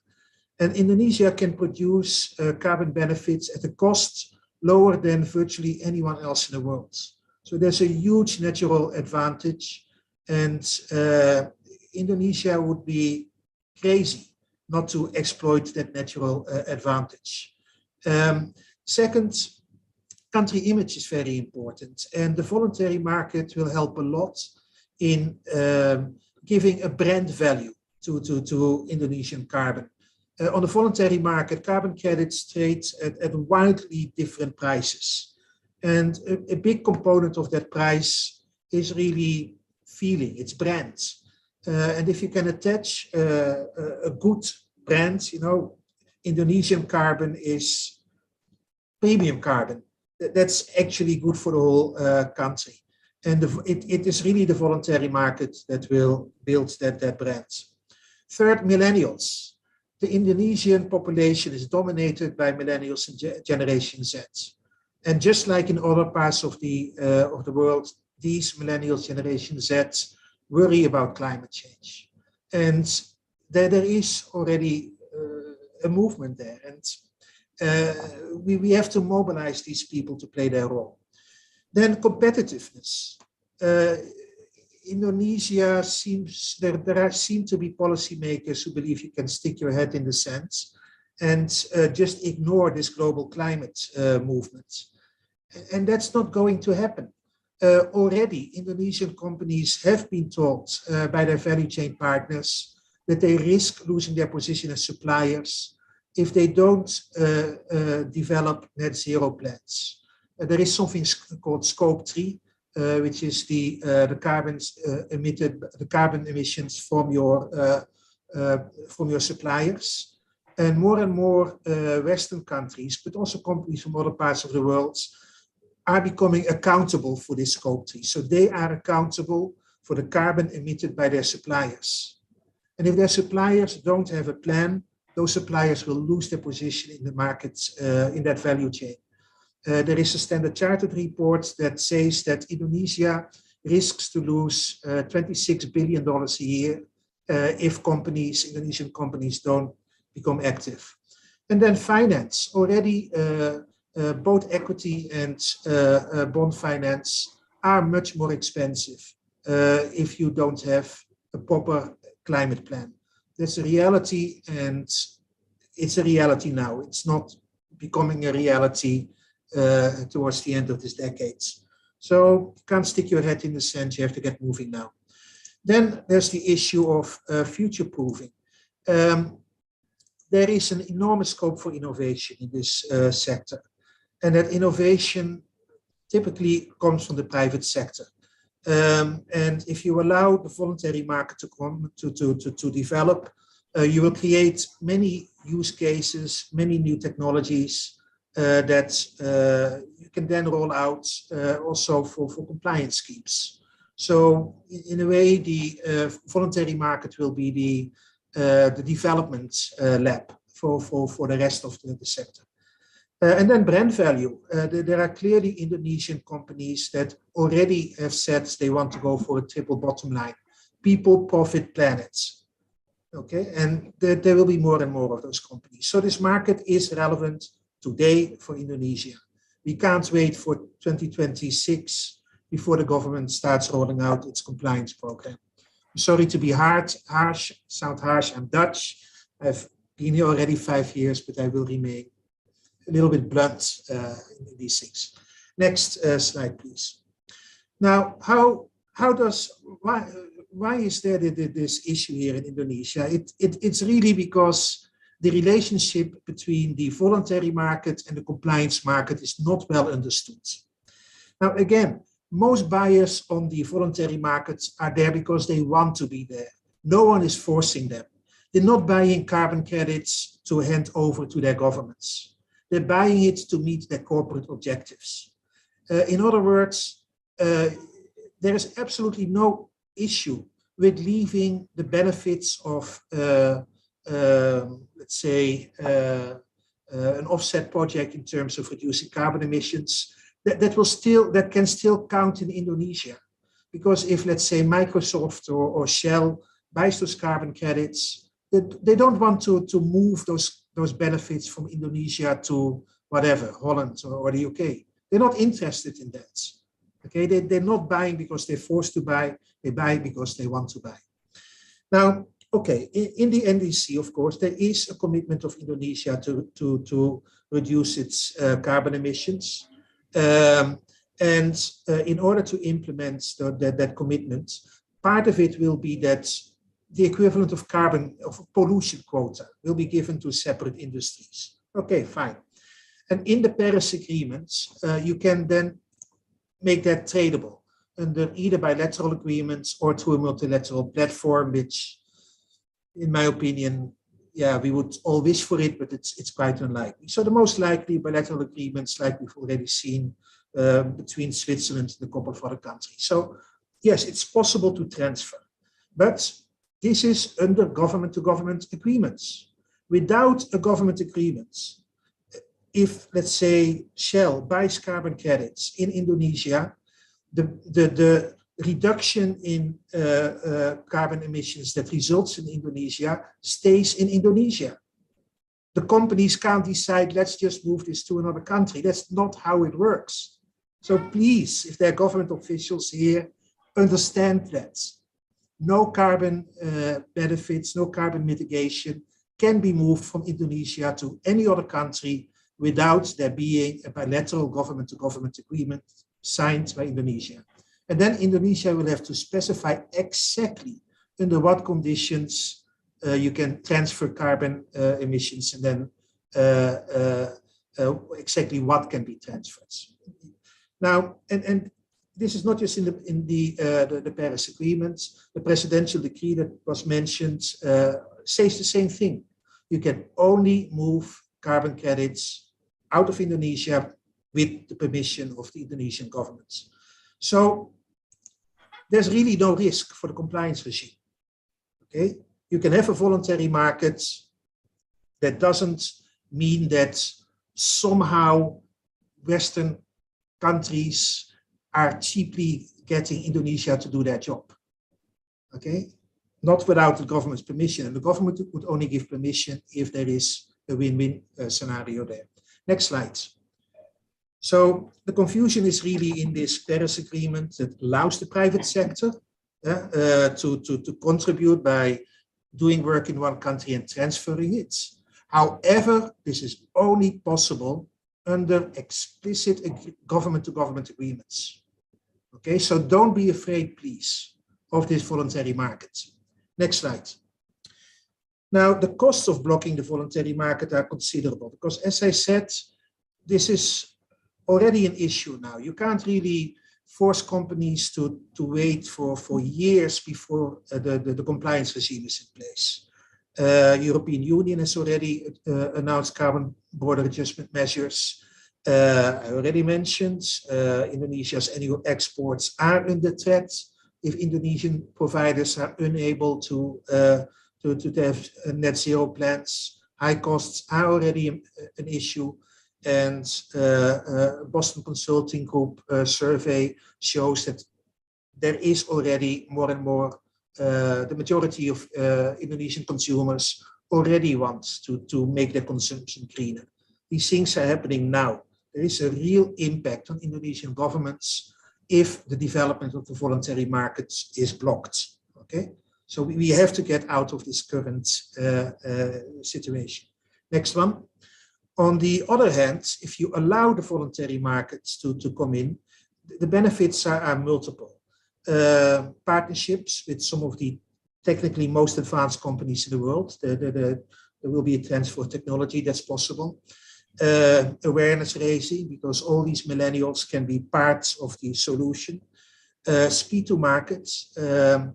And Indonesia can produce carbon benefits at a cost lower than virtually anyone else in the world. So there's a huge natural advantage, and Indonesia would be crazy not to exploit that natural advantage. Second, country image is very important, and the voluntary market will help a lot in giving a brand value to Indonesian carbon. On the voluntary market, carbon credits trade at widely different prices. And a big component of that price is really feeling, it's brands. And if you can attach a good brand, you know, Indonesian carbon is premium carbon. That's actually good for the whole country. And it is really the voluntary market that will build that brand. Third, millennials. The Indonesian population is dominated by millennials and Generation Z. And just like in other parts of the world, these millennials, Generation Z, worry about climate change. And there is already a movement there. And we have to mobilize these people to play their role. Then competitiveness. Indonesia there seem to be policymakers who believe you can stick your head in the sand and just ignore this global climate movement. And that's not going to happen. Already, Indonesian companies have been told by their value chain partners that they risk losing their position as suppliers if they don't develop net zero plans. There is something called Scope 3, which is the carbon emissions from your suppliers. And more Western countries, but also companies from other parts of the world, are becoming accountable for this Scope 3. So they are accountable for the carbon emitted by their suppliers. And if their suppliers don't have a plan, those suppliers will lose their position in the markets, in that value chain. There is a Standard Chartered report that says that Indonesia risks to lose $26 billion a year if Indonesian companies don't become active. And then finance. Already both equity and bond finance are much more expensive if you don't have a proper climate plan. That's a reality, and it's a reality now. It's not becoming a reality towards the end of this decade. So you can't stick your head in the sand, you have to get moving now. Then there's the issue of future-proofing. There is an enormous scope for innovation in this sector. And that innovation typically comes from the private sector. And if you allow the voluntary market to develop, you will create many use cases, many new technologies, that you can then roll out also for compliance schemes. So in a way, the voluntary market will be the development lab for the rest of the sector. And then brand value. There are clearly Indonesian companies that already have said they want to go for a triple bottom line. People, profit, planet. Okay, and there will be more and more of those companies. So this market is relevant today for Indonesia. We can't wait for 2026 before the government starts rolling out its compliance program. I'm sorry to be sound harsh, I'm Dutch. I've been here already 5 years, but I will remain a little bit blunt in these things. Next slide, please. Now, why is there this issue here in Indonesia? It's really because the relationship between the voluntary market and the compliance market is not well understood. Now, again, most buyers on the voluntary markets are there because they want to be there. No one is forcing them. They're not buying carbon credits to hand over to their governments. They're buying it to meet their corporate objectives. In other words, there is absolutely no issue with leaving the benefits of, let's say, an offset project in terms of reducing carbon emissions. That can still count in Indonesia, because if, let's say, Microsoft or Shell buys those carbon credits, they don't want to move those benefits from Indonesia to whatever, Holland or the UK. They're not interested in that. Okay, they're not buying because they're forced to buy. They buy because they want to buy. Now, okay, in the NDC, of course, there is a commitment of Indonesia to reduce its carbon emissions. And in order to implement that commitment, part of it will be that the equivalent of pollution quota will be given to separate industries. Okay, fine. And in the Paris agreements, you can then make that tradable under either bilateral agreements or through a multilateral platform, which, in my opinion, yeah, we would all wish for it, but it's quite unlikely. So the most likely bilateral agreements, like we've already seen between Switzerland and a couple of other countries. So yes, it's possible to transfer, but this is under government-to-government agreements. Without a government agreement, if, let's say, Shell buys carbon credits in Indonesia, the reduction in carbon emissions that results in Indonesia stays in Indonesia. The companies can't decide, let's just move this to another country. That's not how it works. So please, if there are government officials here, understand that. No carbon benefits, no carbon mitigation can be moved from Indonesia to any other country without there being a bilateral government-to-government agreement signed by Indonesia. And then Indonesia will have to specify exactly under what conditions you can transfer carbon emissions, and then exactly what can be transferred. Now, and this is not just in the Paris Agreement. The presidential decree that was mentioned says the same thing. You can only move carbon credits out of Indonesia with the permission of the Indonesian government. So there's really no risk for the compliance regime. Okay, you can have a voluntary market. That doesn't mean that somehow Western countries are cheaply getting Indonesia to do their job. Okay, not without the government's permission, and the government would only give permission if there is a win-win scenario there. Next slide. So the confusion is really in this Paris Agreement that allows the private sector to contribute by doing work in one country and transferring it. However, this is only possible under explicit government-to-government agreements. Okay, so don't be afraid, please, of this voluntary market. Next slide. Now, the costs of blocking the voluntary market are considerable because, as I said, this is already an issue now. You can't really force companies to wait for years before the compliance regime is in place. European Union has already announced carbon border adjustment measures. I already mentioned Indonesia's annual exports are under threat if Indonesian providers are unable to have net zero plans. High costs are already an issue, and Boston Consulting Group survey shows that there is already more and more, the majority of Indonesian consumers already want to make their consumption greener. These things are happening now. There is a real impact on Indonesian governments if the development of the voluntary markets is blocked. Okay, so we have to get out of this current situation. Next one. On the other hand, if you allow the voluntary markets to come in, the benefits are multiple. Partnerships with some of the technically most advanced companies in the world. There will be a transfer of technology that's possible. Awareness raising, because all these millennials can be parts of the solution. Speed to markets. The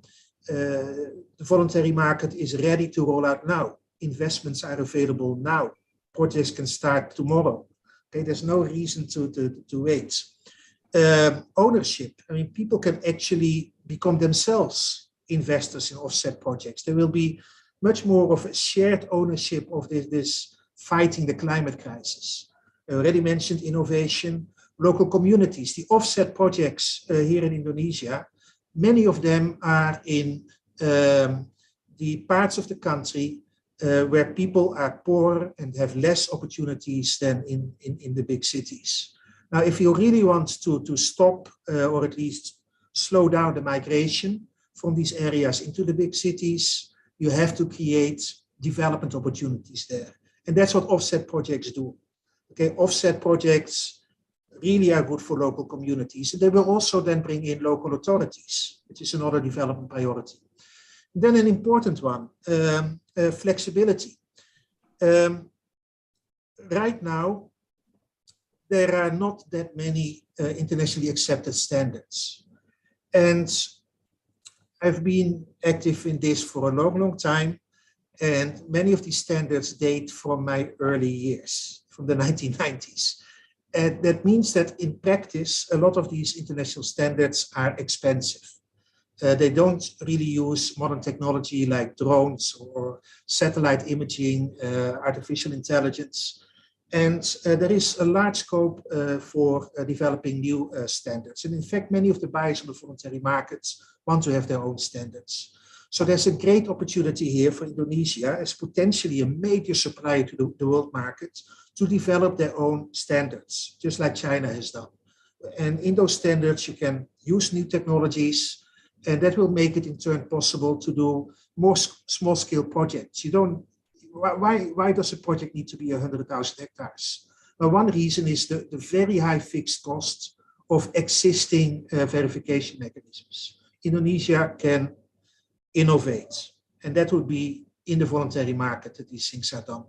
voluntary market is ready to roll out now. Investments are available now. Projects can start tomorrow. Okay, there's no reason to wait. Ownership. I mean, people can actually become themselves investors in offset projects. There will be much more of a shared ownership of this fighting the climate crisis. I already mentioned innovation, local communities. The offset projects here in Indonesia, many of them are in the parts of the country where people are poor and have less opportunities than in the big cities. Now, if you really want to stop or at least slow down the migration from these areas into the big cities, you have to create development opportunities there. And that's what offset projects do. Okay, offset projects really are good for local communities. And they will also then bring in local authorities, which is another development priority. Then an important one, flexibility. Right now, there are not that many internationally accepted standards. And I've been active in this for a long, long time. And many of these standards date from my early years, from the 1990s. And that means that in practice, a lot of these international standards are expensive. They don't really use modern technology like drones or satellite imaging, artificial intelligence. And there is a large scope for developing new standards. And in fact, many of the buyers on the voluntary markets want to have their own standards. So there's a great opportunity here for Indonesia as potentially a major supplier to the world market to develop their own standards, just like China has done. And in those standards, you can use new technologies, and that will make it in turn possible to do more small-scale projects. You don't. Why does a project need to be 100,000 hectares? Well, one reason is the very high fixed cost of existing verification mechanisms. Indonesia can innovate, and that would be in the voluntary market that these things are done.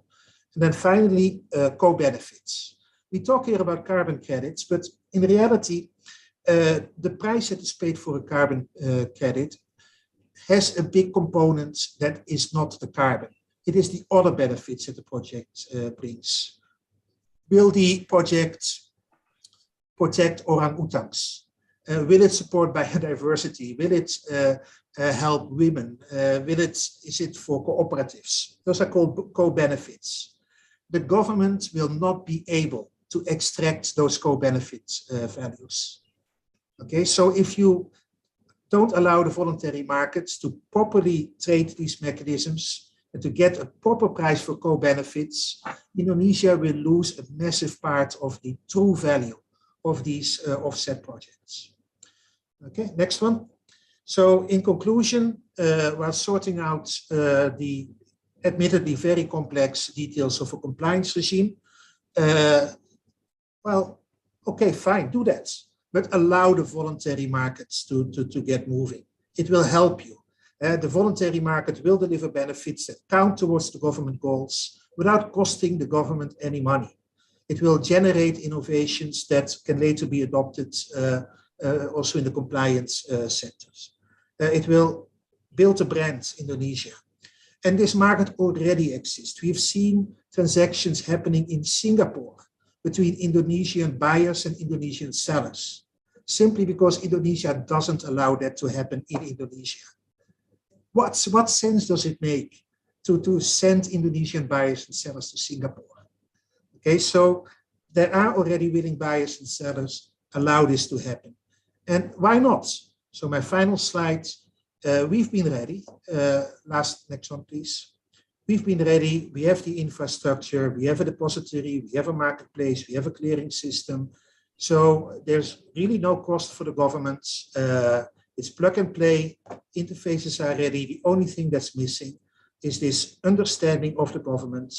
And then finally, co-benefits. We talk here about carbon credits, but in reality, the price that is paid for a carbon credit has a big component that is not the carbon. It is the other benefits that the project brings. Will the project protect orang-utans? Will it support biodiversity? Will it help women? Is it for cooperatives? Those are called co-benefits. The government will not be able to extract those co-benefit values. Okay, so if you don't allow the voluntary markets to properly trade these mechanisms and to get a proper price for co-benefits, Indonesia will lose a massive part of the true value of these offset projects. Okay, next one. So in conclusion, while sorting out the admittedly very complex details of a compliance regime, well, okay, fine, do that. But allow the voluntary markets to get moving. It will help you. The voluntary market will deliver benefits that count towards the government goals without costing the government any money. It will generate innovations that can later be adopted also in the compliance sectors. It will build a brand, Indonesia. And this market already exists. We've seen transactions happening in Singapore between Indonesian buyers and Indonesian sellers, simply because Indonesia doesn't allow that to happen in Indonesia. What sense does it make to send Indonesian buyers and sellers to Singapore? Okay, so there are already willing buyers and sellers. Allow this to happen. And why not? So my final slide, we've been ready. Next one, please. We've been ready. We have the infrastructure. We have a depository. We have a marketplace. We have a clearing system. So there's really no cost for the government. It's plug and play. Interfaces are ready. The only thing that's missing is this understanding of the government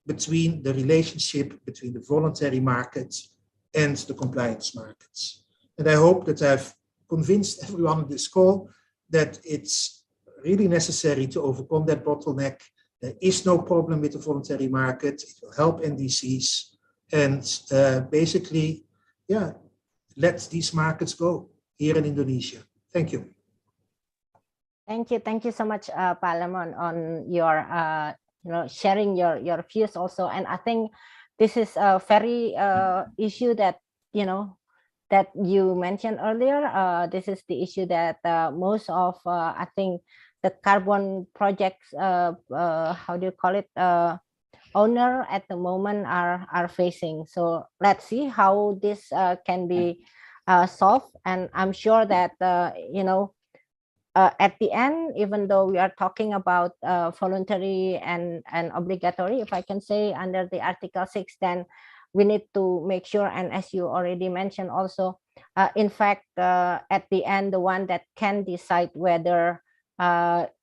between the relationship between the voluntary markets and the compliance markets. And I hope that I've convinced everyone on this call that it's really necessary to overcome that bottleneck. There is no problem with the voluntary market. It will help NDCs and basically, let these markets go here in Indonesia. Thank you. Thank you so much, Pak Lemon, on your sharing your views also. And I think this is a very issue that that you mentioned earlier. This is the issue that most of I think the carbon projects, how do you call it, owner at the moment are facing. So let's see how this can be solved. And I'm sure that at the end, even though we are talking about voluntary and obligatory, if I can say, under the Article 6, then we need to make sure, and as you already mentioned also, in fact, at the end, the one that can decide whether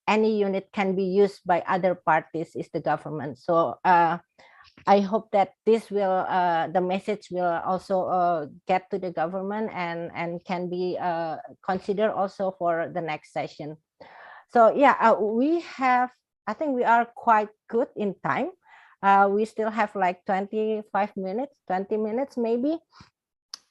any unit can be used by other parties is the government. So I hope that this will, the message will also get to the government and can be considered also for the next session. So yeah, I think we are quite good in time. We still have like 20 minutes maybe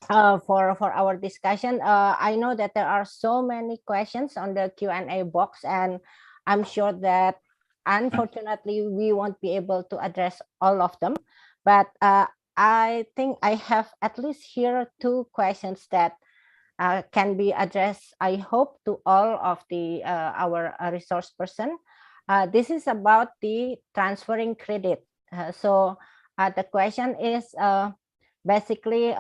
for our discussion. I know that there are so many questions on the Q&A box, and I'm sure that unfortunately we won't be able to address all of them, but I think I have at least here 2 questions that can be addressed, I hope, to all of the our resource person. This is about the transferring credit. So the question is basically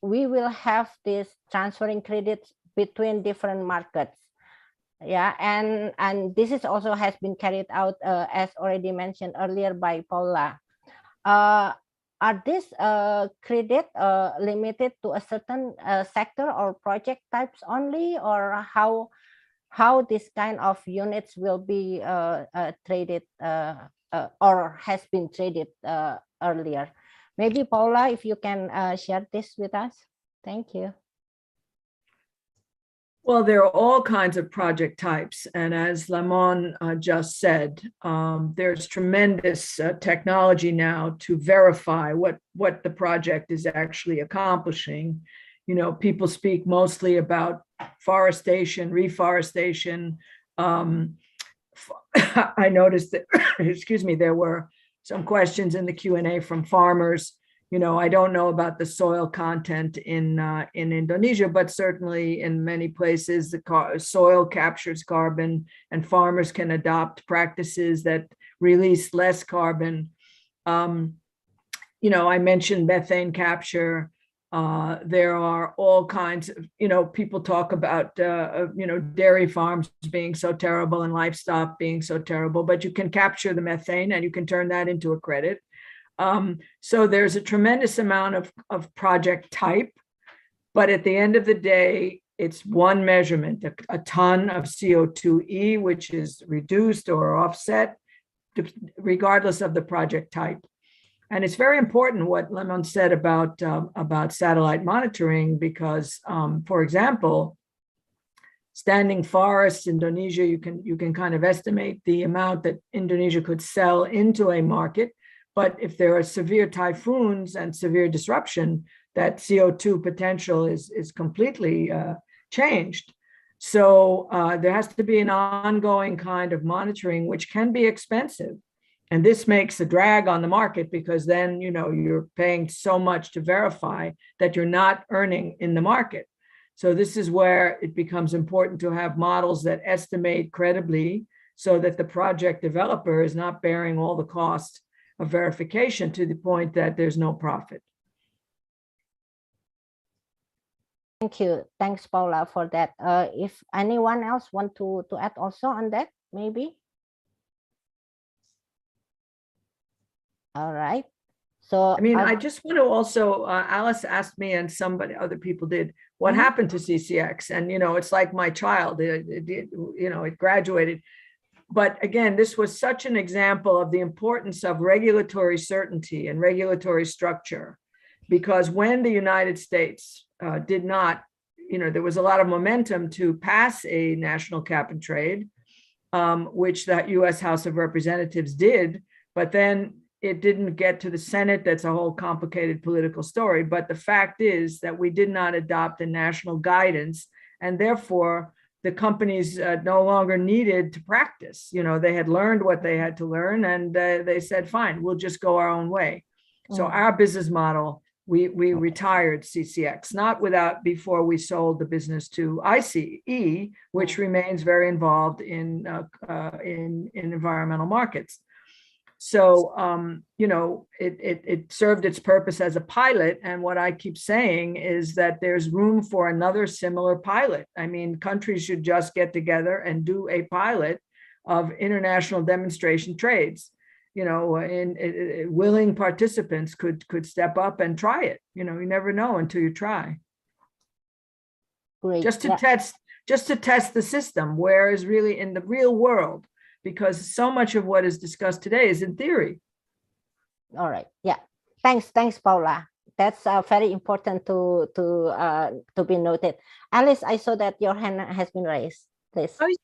we will have this transferring credits between different markets. Yeah, and this is also has been carried out as already mentioned earlier by Paula. Are these credit limited to a certain sector or project types only, or how this kind of units will be traded or has been traded earlier? Maybe Paula, if you can share this with us. Thank you. Well, there are all kinds of project types. And as Lemon just said, there's tremendous technology now to verify what the project is actually accomplishing. People speak mostly about forestation, reforestation. I noticed that, excuse me, there were some questions in the Q&A from farmers. I don't know about the soil content in Indonesia, but certainly in many places, the soil captures carbon and farmers can adopt practices that release less carbon. I mentioned methane capture. There are all kinds of, people talk about, dairy farms being so terrible and livestock being so terrible, but you can capture the methane and you can turn that into a credit. So there's a tremendous amount of project type, but at the end of the day, it's one measurement, a ton of CO2e, which is reduced or offset, regardless of the project type. And it's very important what Lemon said about satellite monitoring, because, for example, standing forests, Indonesia, you can kind of estimate the amount that Indonesia could sell into a market. But if there are severe typhoons and severe disruption, that CO2 potential is completely changed. So there has to be an ongoing kind of monitoring, which can be expensive. And this makes a drag on the market because then, you're paying so much to verify that you're not earning in the market. So this is where it becomes important to have models that estimate credibly so that the project developer is not bearing all the cost of verification to the point that there's no profit. Thank you. Thanks, Paula, for that. If anyone else want to add also on that, maybe. All right. So I just want to also, Alice asked me and other people did, what happened to CCX? And, it's like my child, it graduated. But again, this was such an example of the importance of regulatory certainty and regulatory structure, because when the United States did not, there was a lot of momentum to pass a national cap and trade, which that US House of Representatives did, but then it didn't get to the Senate. That's a whole complicated political story. But the fact is that we did not adopt a national guidance, and therefore the companies no longer needed to practice. They had learned what they had to learn, and they said, fine, we'll just go our own way. So our business model, we retired CCX, not before we sold the business to ICE, which remains very involved in environmental markets. So, it served its purpose as a pilot. And what I keep saying is that there's room for another similar pilot. I mean, countries should just get together and do a pilot of international demonstration trades. Willing participants could step up and try it. You never know until you try. Great. Just to test the system, whereas really in the real world, because so much of what is discussed today is in theory. All right. Yeah. Thanks, Paula. That's very important to be noted. Alice, I saw that your hand has been raised. Please. I was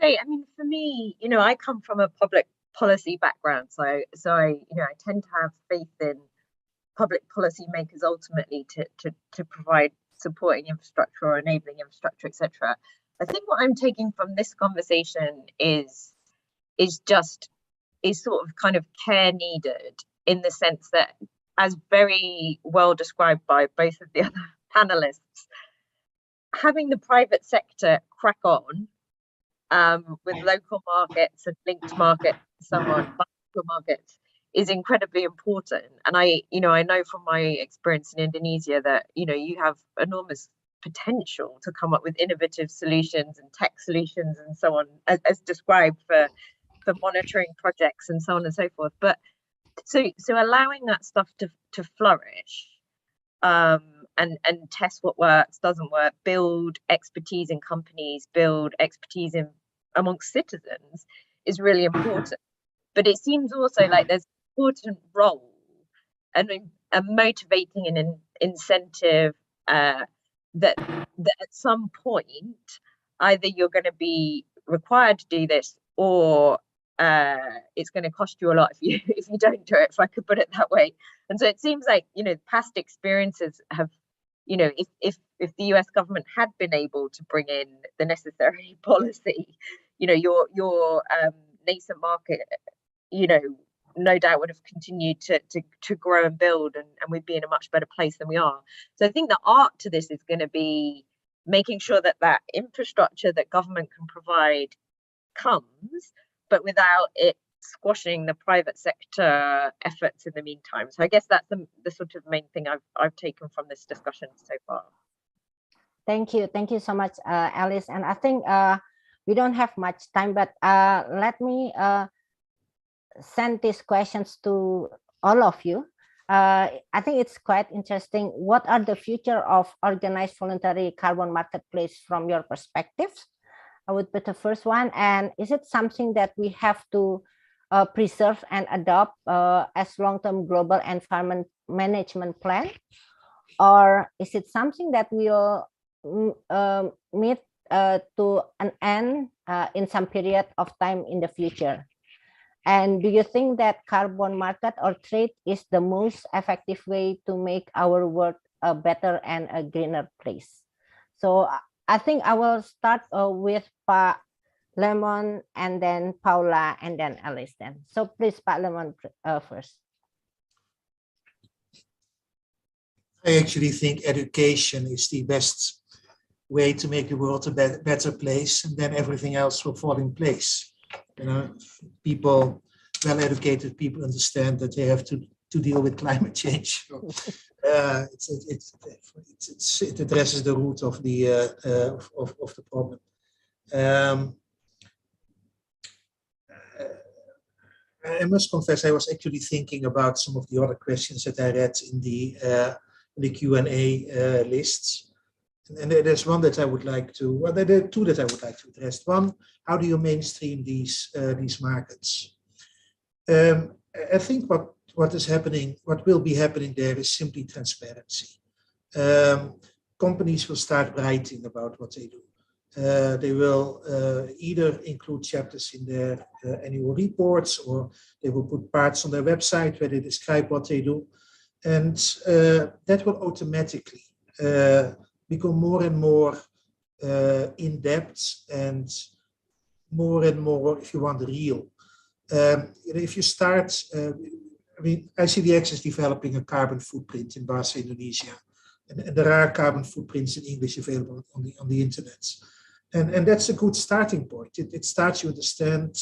going to say, for me, I come from a public policy background, so I tend to have faith in public policy makers ultimately to provide supporting infrastructure or enabling infrastructure, etc. I think what I'm taking from this conversation is sort of kind of care needed, in the sense that, as very well described by both of the other panelists, having the private sector crack on with local markets and linked markets and so on, bilateral markets, is incredibly important. And I know from my experience in Indonesia that, you have enormous potential to come up with innovative solutions and tech solutions and so on, as described for monitoring projects and so on and so forth. But so allowing that stuff to flourish and test what works, doesn't work, build expertise in companies, build expertise amongst citizens is really important. But it seems also like there's an important role and a motivating and an incentive that at some point either you're going to be required to do this, or it's going to cost you a lot if you don't do it, if I could put it that way. And so it seems like, past experiences have, if the US government had been able to bring in the necessary policy, your nascent market, no doubt would have continued to grow and build, and we'd be in a much better place than we are. So I think the art to this is going to be making sure that infrastructure that government can provide comes, but without it squashing the private sector efforts in the meantime. So I guess that's the sort of main thing I've taken from this discussion so far. Thank you so much, Alice. And I think we don't have much time, but let me send these questions to all of you. I think it's quite interesting. What are the future of organized voluntary carbon marketplace from your perspectives? I would be the first one. And is it something that we have to preserve and adopt as long-term global environment management plan? Or is it something that will meet to an end in some period of time in the future? And do you think that carbon market or trade is the most effective way to make our world a better and a greener place? So I think I will start with Pa Lemon, and then Paula, and then Alice then. So please, Pa Lemon first. I actually think education is the best way to make the world a better place, and then everything else will fall in place. You know, people, well-educated people understand that they have to deal with climate change. It addresses the root of the problem. I must confess, I was actually thinking about some of the other questions that I read in the Q&A lists. And there's one that I would like to, well, there are two that I would like to address. One, how do you mainstream these markets? I think what is happening, what will be happening there is simply transparency. Companies will start writing about what they do. They will either include chapters in their annual reports, or they will put parts on their website where they describe what they do. And that will automatically become more and more in-depth and more, if you want, real. If you start, I mean, ICDX is developing a carbon footprint in Bahasa Indonesia. And there are carbon footprints in English available on the internet. And that's a good starting point. It starts you understand,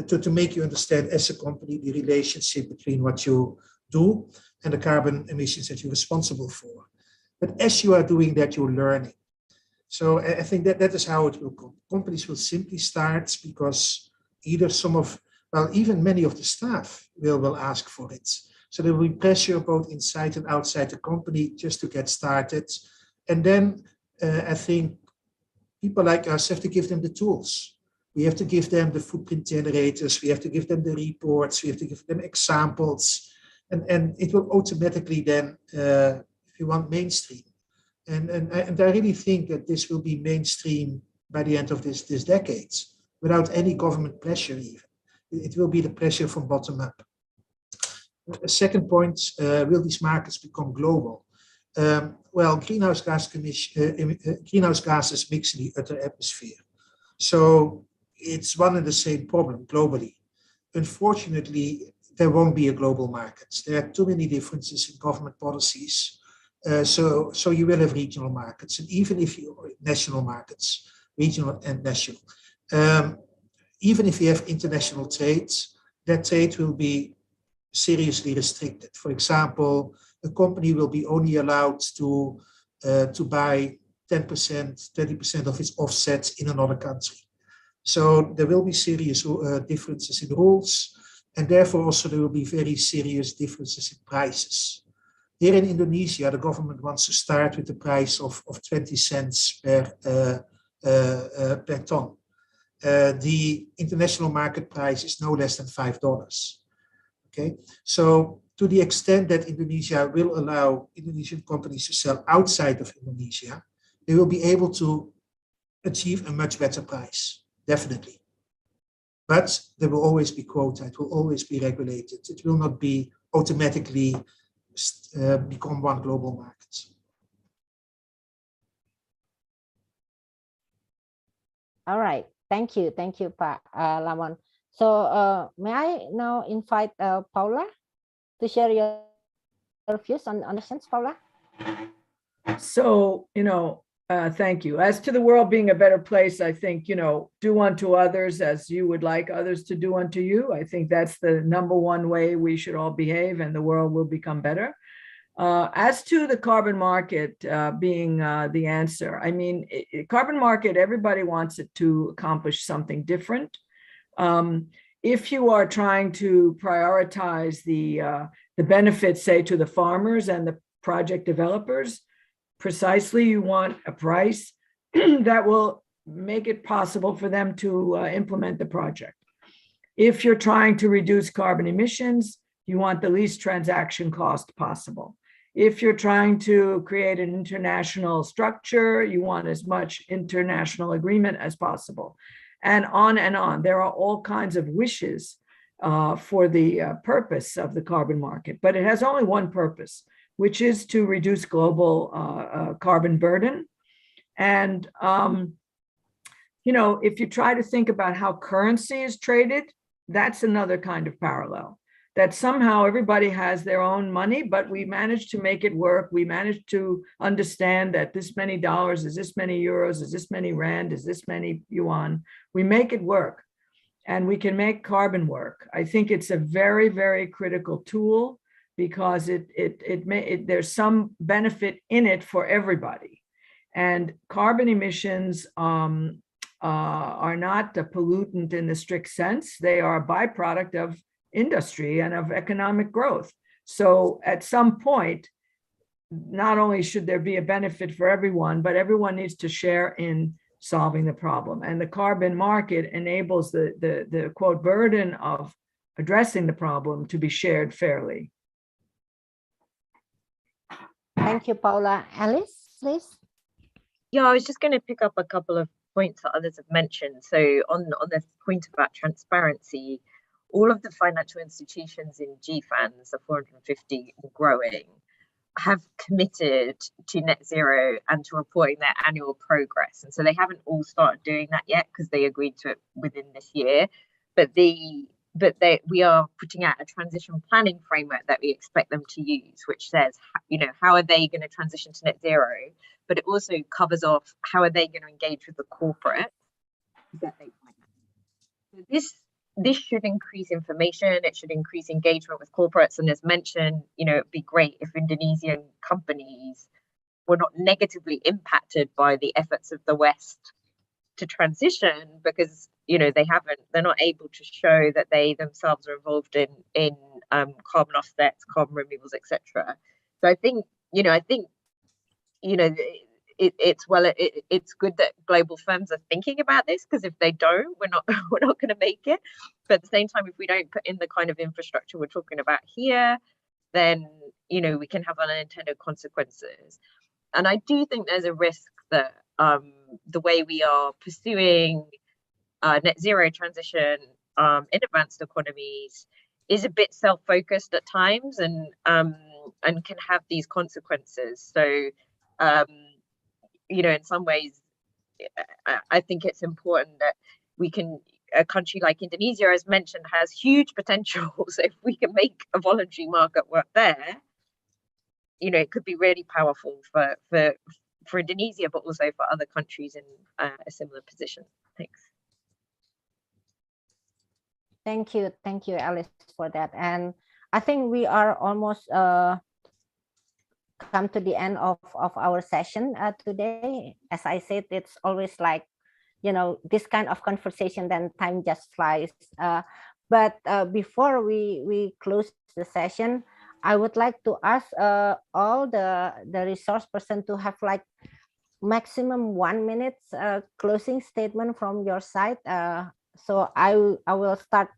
to make you understand as a company the relationship between what you do and the carbon emissions that you're responsible for. But as you are doing that, you're learning. So I think that is how it will go. Companies will simply start because either even many of the staff will ask for it. So there will be pressure both inside and outside the company just to get started. And then I think people like us have to give them the tools. We have to give them the footprint generators. We have to give them the reports. We have to give them examples. And it will automatically then, if you want, mainstream. And I really think that this will be mainstream by the end of this decade, without any government pressure even. It will be the pressure from bottom up. A second point, will these markets become global? Well, greenhouse gases mix in the upper atmosphere. So it's one and the same problem globally. Unfortunately, there won't be a global market. There are too many differences in government policies. So you will have regional markets, and even if you national markets, regional and national. Even if you have international trade, that trade will be seriously restricted. For example, a company will be only allowed to buy 10%, 20% of its offsets in another country. So there will be serious differences in rules, and therefore also there will be very serious differences in prices. Here in Indonesia, the government wants to start with the price of 20 cents per ton. The international market price is no less than $5. Okay, so to the extent that Indonesia will allow Indonesian companies to sell outside of Indonesia, they will be able to achieve a much better price, definitely. But there will always be quota, it will always be regulated. It will not be automatically become one global market. All right, thank you, Pa Lamon. So may I now invite Paula to share your views on the questions, Paula? So, thank you. As to the world being a better place, I think, do unto others as you would like others to do unto you. I think that's the number one way we should all behave, and the world will become better. As to the carbon market being the answer, I mean, carbon market, everybody wants it to accomplish something different. If you are trying to prioritize the benefits, say, to the farmers and the project developers, precisely you want a price that will make it possible for them to implement the project. If you're trying to reduce carbon emissions, you want the least transaction cost possible. If you're trying to create an international structure, you want as much international agreement as possible. And on and on. There are all kinds of wishes for the purpose of the carbon market, but it has only one purpose, which is to reduce global carbon burden And, you know, if you try to think about how currency is traded, that's another kind of parallel. That somehow everybody has their own money, but we managed to make it work. We managed to understand that this many dollars is this many euros, is this many rand, is this many yuan. We make it work, and we can make carbon work. I think it's a very, very critical tool because there's some benefit in it for everybody. And carbon emissions are not a pollutant in the strict sense. They are a byproduct of industry and of economic growth. So at some point, not only should there be a benefit for everyone, but everyone needs to share in solving the problem. And the carbon market enables the quote burden of addressing the problem to be shared fairly. Thank you, Paula. Alice, please. Yeah, I was just going to pick up a couple of points that others have mentioned. So on the point about transparency, all of the financial institutions in GFANZ, the 450 and growing, have committed to net zero and to reporting their annual progress. And so they haven't all started doing that yet because they agreed to it within this year. But we are putting out a transition planning framework that we expect them to use, which says, you know, how are they going to transition to net zero? But it also covers off how are they going to engage with the corporate that they finance. So this should increase information, it should increase engagement with corporates. And as mentioned, you know, it'd be great if Indonesian companies were not negatively impacted by the efforts of the West to transition, because, you know, they're not able to show that they themselves are involved in carbon offsets, carbon removals, etc. So I think it's good that global firms are thinking about this, because if they don't, we're not going to make it. But at the same time, if we don't put in the kind of infrastructure we're talking about here, then, you know, we can have unintended consequences. And I do think there's a risk that the way we are pursuing net zero transition in advanced economies is a bit self-focused at times, and can have these consequences. So you know, in some ways, I think it's important that a country like Indonesia, as mentioned, has huge potential. So if we can make a voluntary market work there, you know, it could be really powerful for Indonesia, but also for other countries in a similar position. Thanks. Thank you, Alice, for that. And I think we are almost come to the end of our session today. As I said, it's always like, you know, this kind of conversation, then time just flies. But before we close the session, I would like to ask all the resource person to have like maximum 1 minute closing statement from your side. So I will start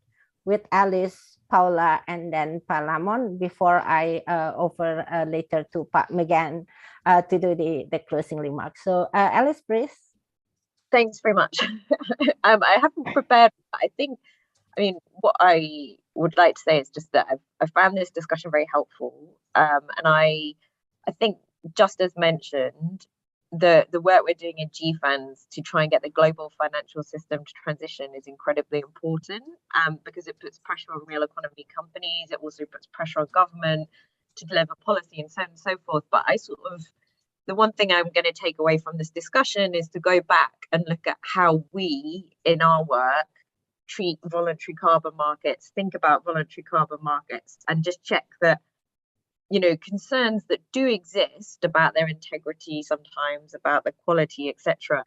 with Alice, Paula, and then Palamon before I offer later to Pak Megan to do the closing remarks. So Alice, please. Thanks very much. I haven't prepared. I mean, what I would like to say is just that I found this discussion very helpful. And I think, just as mentioned, the work we're doing in GFANZ to try and get the global financial system to transition is incredibly important, because it puts pressure on real economy companies. It also puts pressure on government to deliver policy and so on and so forth. But the one thing I'm going to take away from this discussion is to go back and look at how we, in our work, treat voluntary carbon markets, think about voluntary carbon markets, and just check that, you know, concerns that do exist about their integrity, sometimes about the quality, etc.,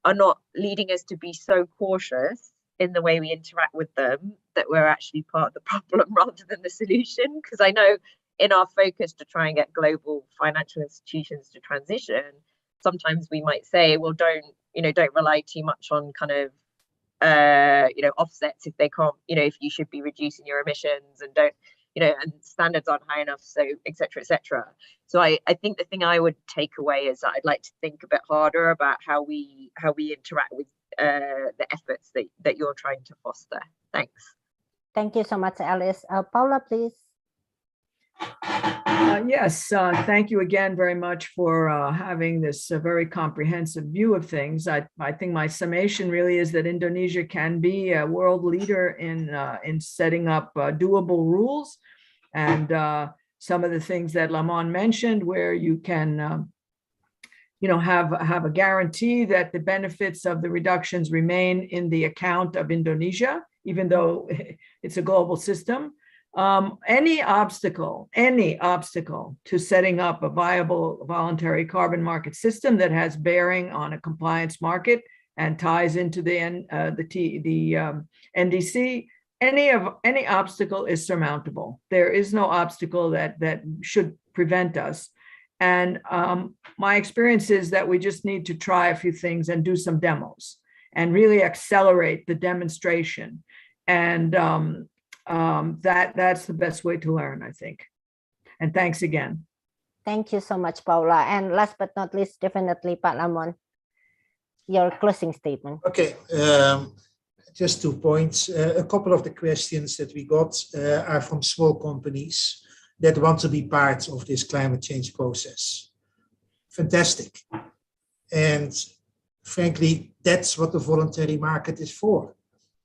are not leading us to be so cautious in the way we interact with them that we're actually part of the problem rather than the solution. Because I know in our focus to try and get global financial institutions to transition, sometimes we might say, well, don't rely too much on kind of offsets if they can't, if you should be reducing your emissions, and don't, and standards aren't high enough, so etc. etc. So I think the thing I would take away is that I'd like to think a bit harder about how we interact with the efforts that you're trying to foster. Thanks. Thank you so much, Alice. Paula, please. Yes, thank you again very much for having this very comprehensive view of things. I think my summation really is that Indonesia can be a world leader in setting up doable rules, and some of the things that Lamon mentioned, where you can have a guarantee that the benefits of the reductions remain in the account of Indonesia, even though it's a global system. Any obstacle to setting up a viable voluntary carbon market system that has bearing on a compliance market and ties into the NDC, any obstacle is surmountable. There is no obstacle that should prevent us. And my experience is that we just need to try a few things and do some demos and really accelerate the demonstration. And that's the best way to learn, I think. And thanks again. Thank you so much, Paula. And last but not least, definitely, Pak Lamon, your closing statement. Okay, just 2 points. A couple of the questions that we got are from small companies that want to be part of this climate change process. Fantastic. And frankly, that's what the voluntary market is for,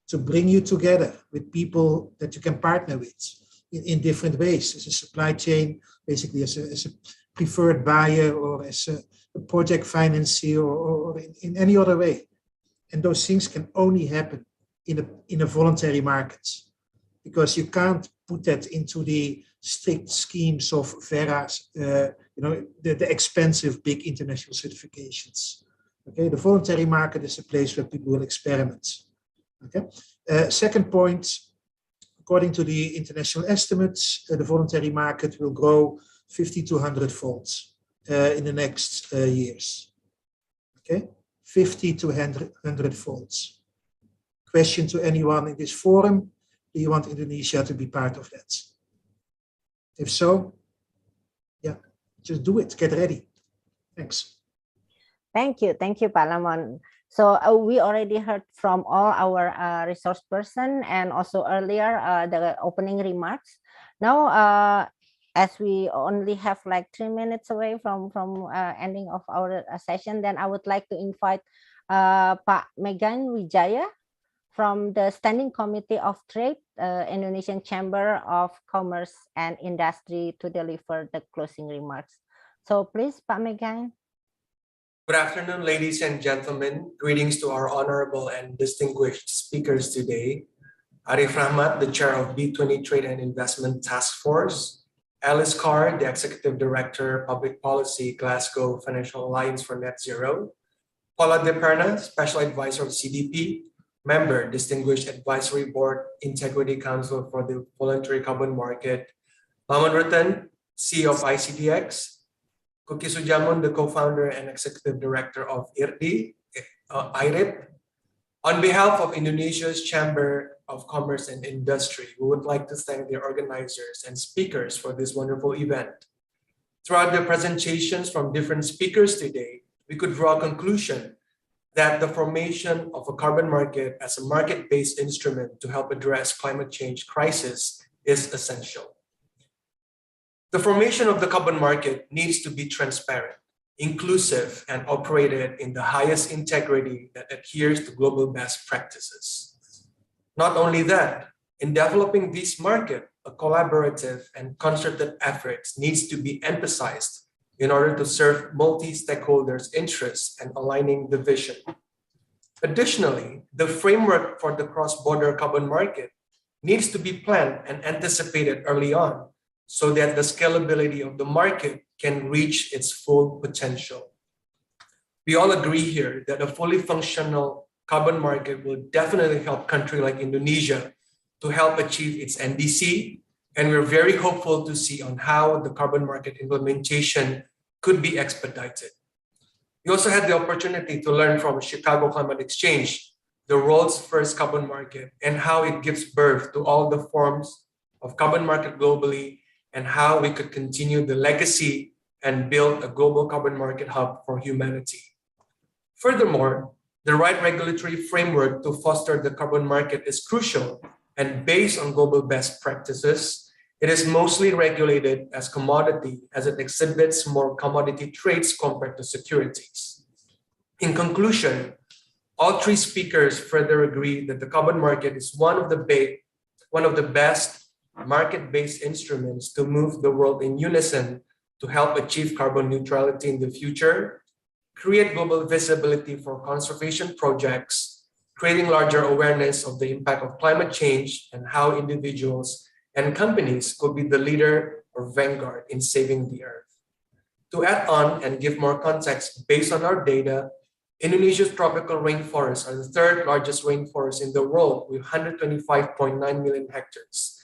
to bring you together with people that you can partner with in different ways, as a supply chain, basically as a preferred buyer, or as a project financier, or in any other way. And those things can only happen in a voluntary market, because you can't put that into the strict schemes of Verra's, the expensive big international certifications. Okay, the voluntary market is a place where people will experiment. Okay. Second point, according to the international estimates, the voluntary market will grow 50 to 100-fold in the next years. Okay, 50 to 100-fold. Question to anyone in this forum: do you want Indonesia to be part of that? If so, yeah, just do it. Get ready. Thanks. Thank you, Pak Lamon. So we already heard from all our resource person, and also earlier the opening remarks. Now, as we only have like 3 minutes away from ending of our session, then I would like to invite Pak Megan Wijaya from the Standing Committee of Trade, Indonesian Chamber of Commerce and Industry, to deliver the closing remarks. So please, Pak Megan. Good afternoon, ladies and gentlemen. Greetings to our honorable and distinguished speakers today. Arif Rahmat, the chair of B20 Trade and Investment Task Force. Alice Carr, the executive director, public policy, Glasgow Financial Alliance for Net Zero. Paula De Perna, special advisor of CDP, member, Distinguished Advisory Board, Integrity Council for the Voluntary Carbon Market. Lamon Rutan, CEO of ICDX. Kuki Sujamun, the co-founder and executive director of IRIT. On behalf of Indonesia's Chamber of Commerce and Industry, we would like to thank the organizers and speakers for this wonderful event. Throughout the presentations from different speakers today, we could draw a conclusion that the formation of a carbon market as a market-based instrument to help address climate change crisis is essential. The formation of the carbon market needs to be transparent, inclusive, and operated in the highest integrity that adheres to global best practices. Not only that, in developing this market, a collaborative and concerted effort needs to be emphasized in order to serve multi-stakeholders' interests and aligning the vision. Additionally, the framework for the cross-border carbon market needs to be planned and anticipated early on, so that the scalability of the market can reach its full potential. We all agree here that a fully functional carbon market will definitely help a country like Indonesia to help achieve its NDC, and we're very hopeful to see on how the carbon market implementation could be expedited. We also had the opportunity to learn from Chicago Climate Exchange, the world's first carbon market, and how it gives birth to all the forms of carbon market globally, and how we could continue the legacy and build a global carbon market hub for humanity. Furthermore, the right regulatory framework to foster the carbon market is crucial and based on global best practices, It is mostly regulated as commodity as it exhibits more commodity traits compared to securities. In conclusion, all three speakers further agree that the carbon market is one of the best market-based instruments to move the world in unison to help achieve carbon neutrality in the future, create global visibility for conservation projects, creating larger awareness of the impact of climate change and how individuals and companies could be the leader or vanguard in saving the earth. To add on and give more context based on our data, Indonesia's tropical rainforests are the third largest rainforest in the world with 125.9 million hectares.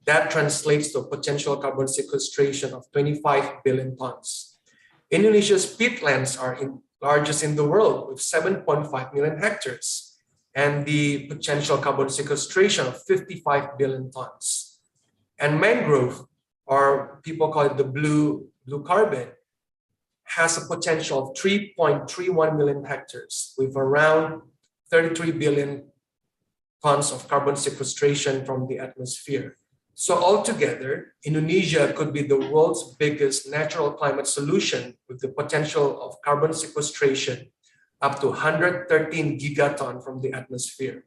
That translates to a potential carbon sequestration of 25 billion tons. Indonesia's peatlands are largest in the world with 7.5 million hectares and the potential carbon sequestration of 55 billion tons. And mangrove, or people call it the blue carbon, has a potential of 3.31 million hectares with around 33 billion tons of carbon sequestration from the atmosphere. So altogether, Indonesia could be the world's biggest natural climate solution with the potential of carbon sequestration up to 113 gigaton from the atmosphere.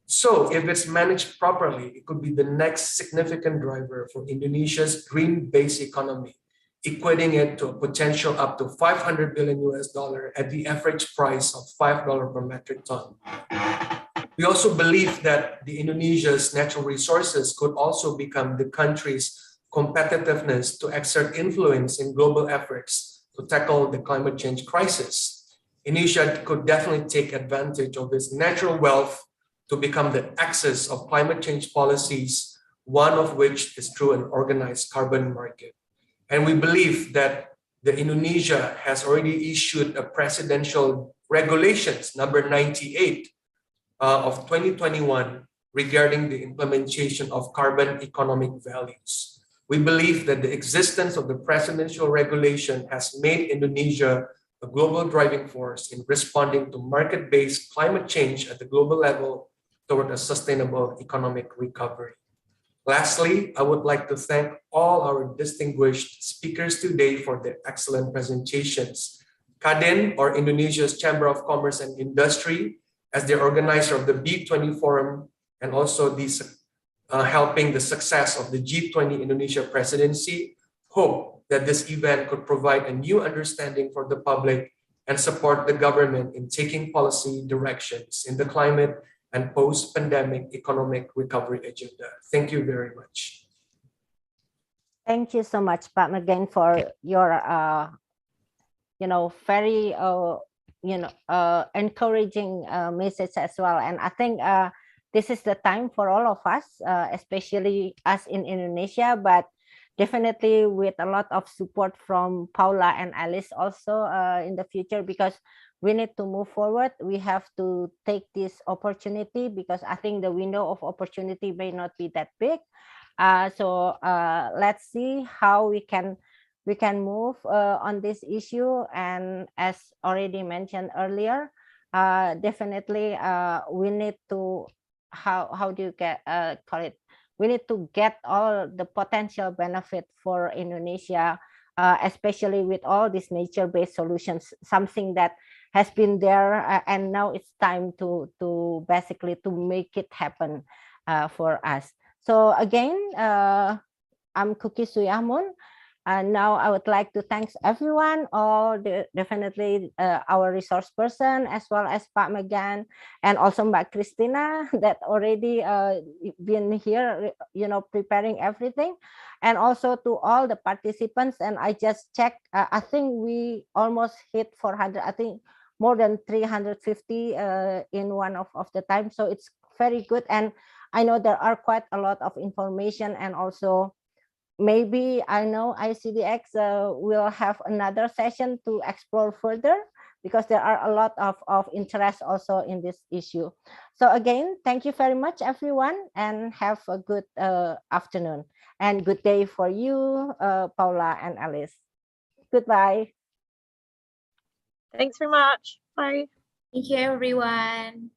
So if it's managed properly, it could be the next significant driver for Indonesia's green-based economy, equating it to a potential up to $500 billion at the average price of $5 per metric ton. We also believe that the Indonesia's natural resources could also become the country's competitiveness to exert influence in global efforts to tackle the climate change crisis. Indonesia could definitely take advantage of its natural wealth to become the axis of climate change policies, one of which is through an organized carbon market. And we believe that Indonesia has already issued a presidential regulations number 98 of 2021 regarding the implementation of carbon economic values. We believe that the existence of the presidential regulation has made Indonesia a global driving force in responding to market-based climate change at the global level toward a sustainable economic recovery. Lastly, I would like to thank all our distinguished speakers today for their excellent presentations. Kadin, or Indonesia's Chamber of Commerce and Industry, as the organizer of the B20 Forum, and also helping the success of the G20 Indonesia presidency, hope that this event could provide a new understanding for the public and support the government in taking policy directions in the climate and post-pandemic economic recovery agenda. Thank you very much. Thank you so much, Pak Magen, for your, very, encouraging message as well. And I think this is the time for all of us, especially us in Indonesia, but definitely with a lot of support from Paula and Alice also in the future, because we need to move forward. We have to take this opportunity because I think the window of opportunity may not be that big. So let's see how we can move on this issue. And as already mentioned earlier, definitely we need to, how do you call it? We need to get all the potential benefit for Indonesia, especially with all these nature-based solutions, something that has been there, and now it's time to basically to make it happen for us. So again, I'm Kuki Suyahmun. And now I would like to thank everyone, definitely our resource person, as well as Pak Magen, and also Mbak Christina that already been here, preparing everything, and also to all the participants. And I just checked, I think we almost hit 400, I think more than 350 in one of the time. So it's very good. And I know there are quite a lot of information, and also maybe I know ICDX will have another session to explore further, because there are a lot of interest also in this issue. So again, thank you very much, everyone, and have a good afternoon and good day for you, Paula and Alice. Goodbye. Thanks very much. Bye. Thank you, everyone.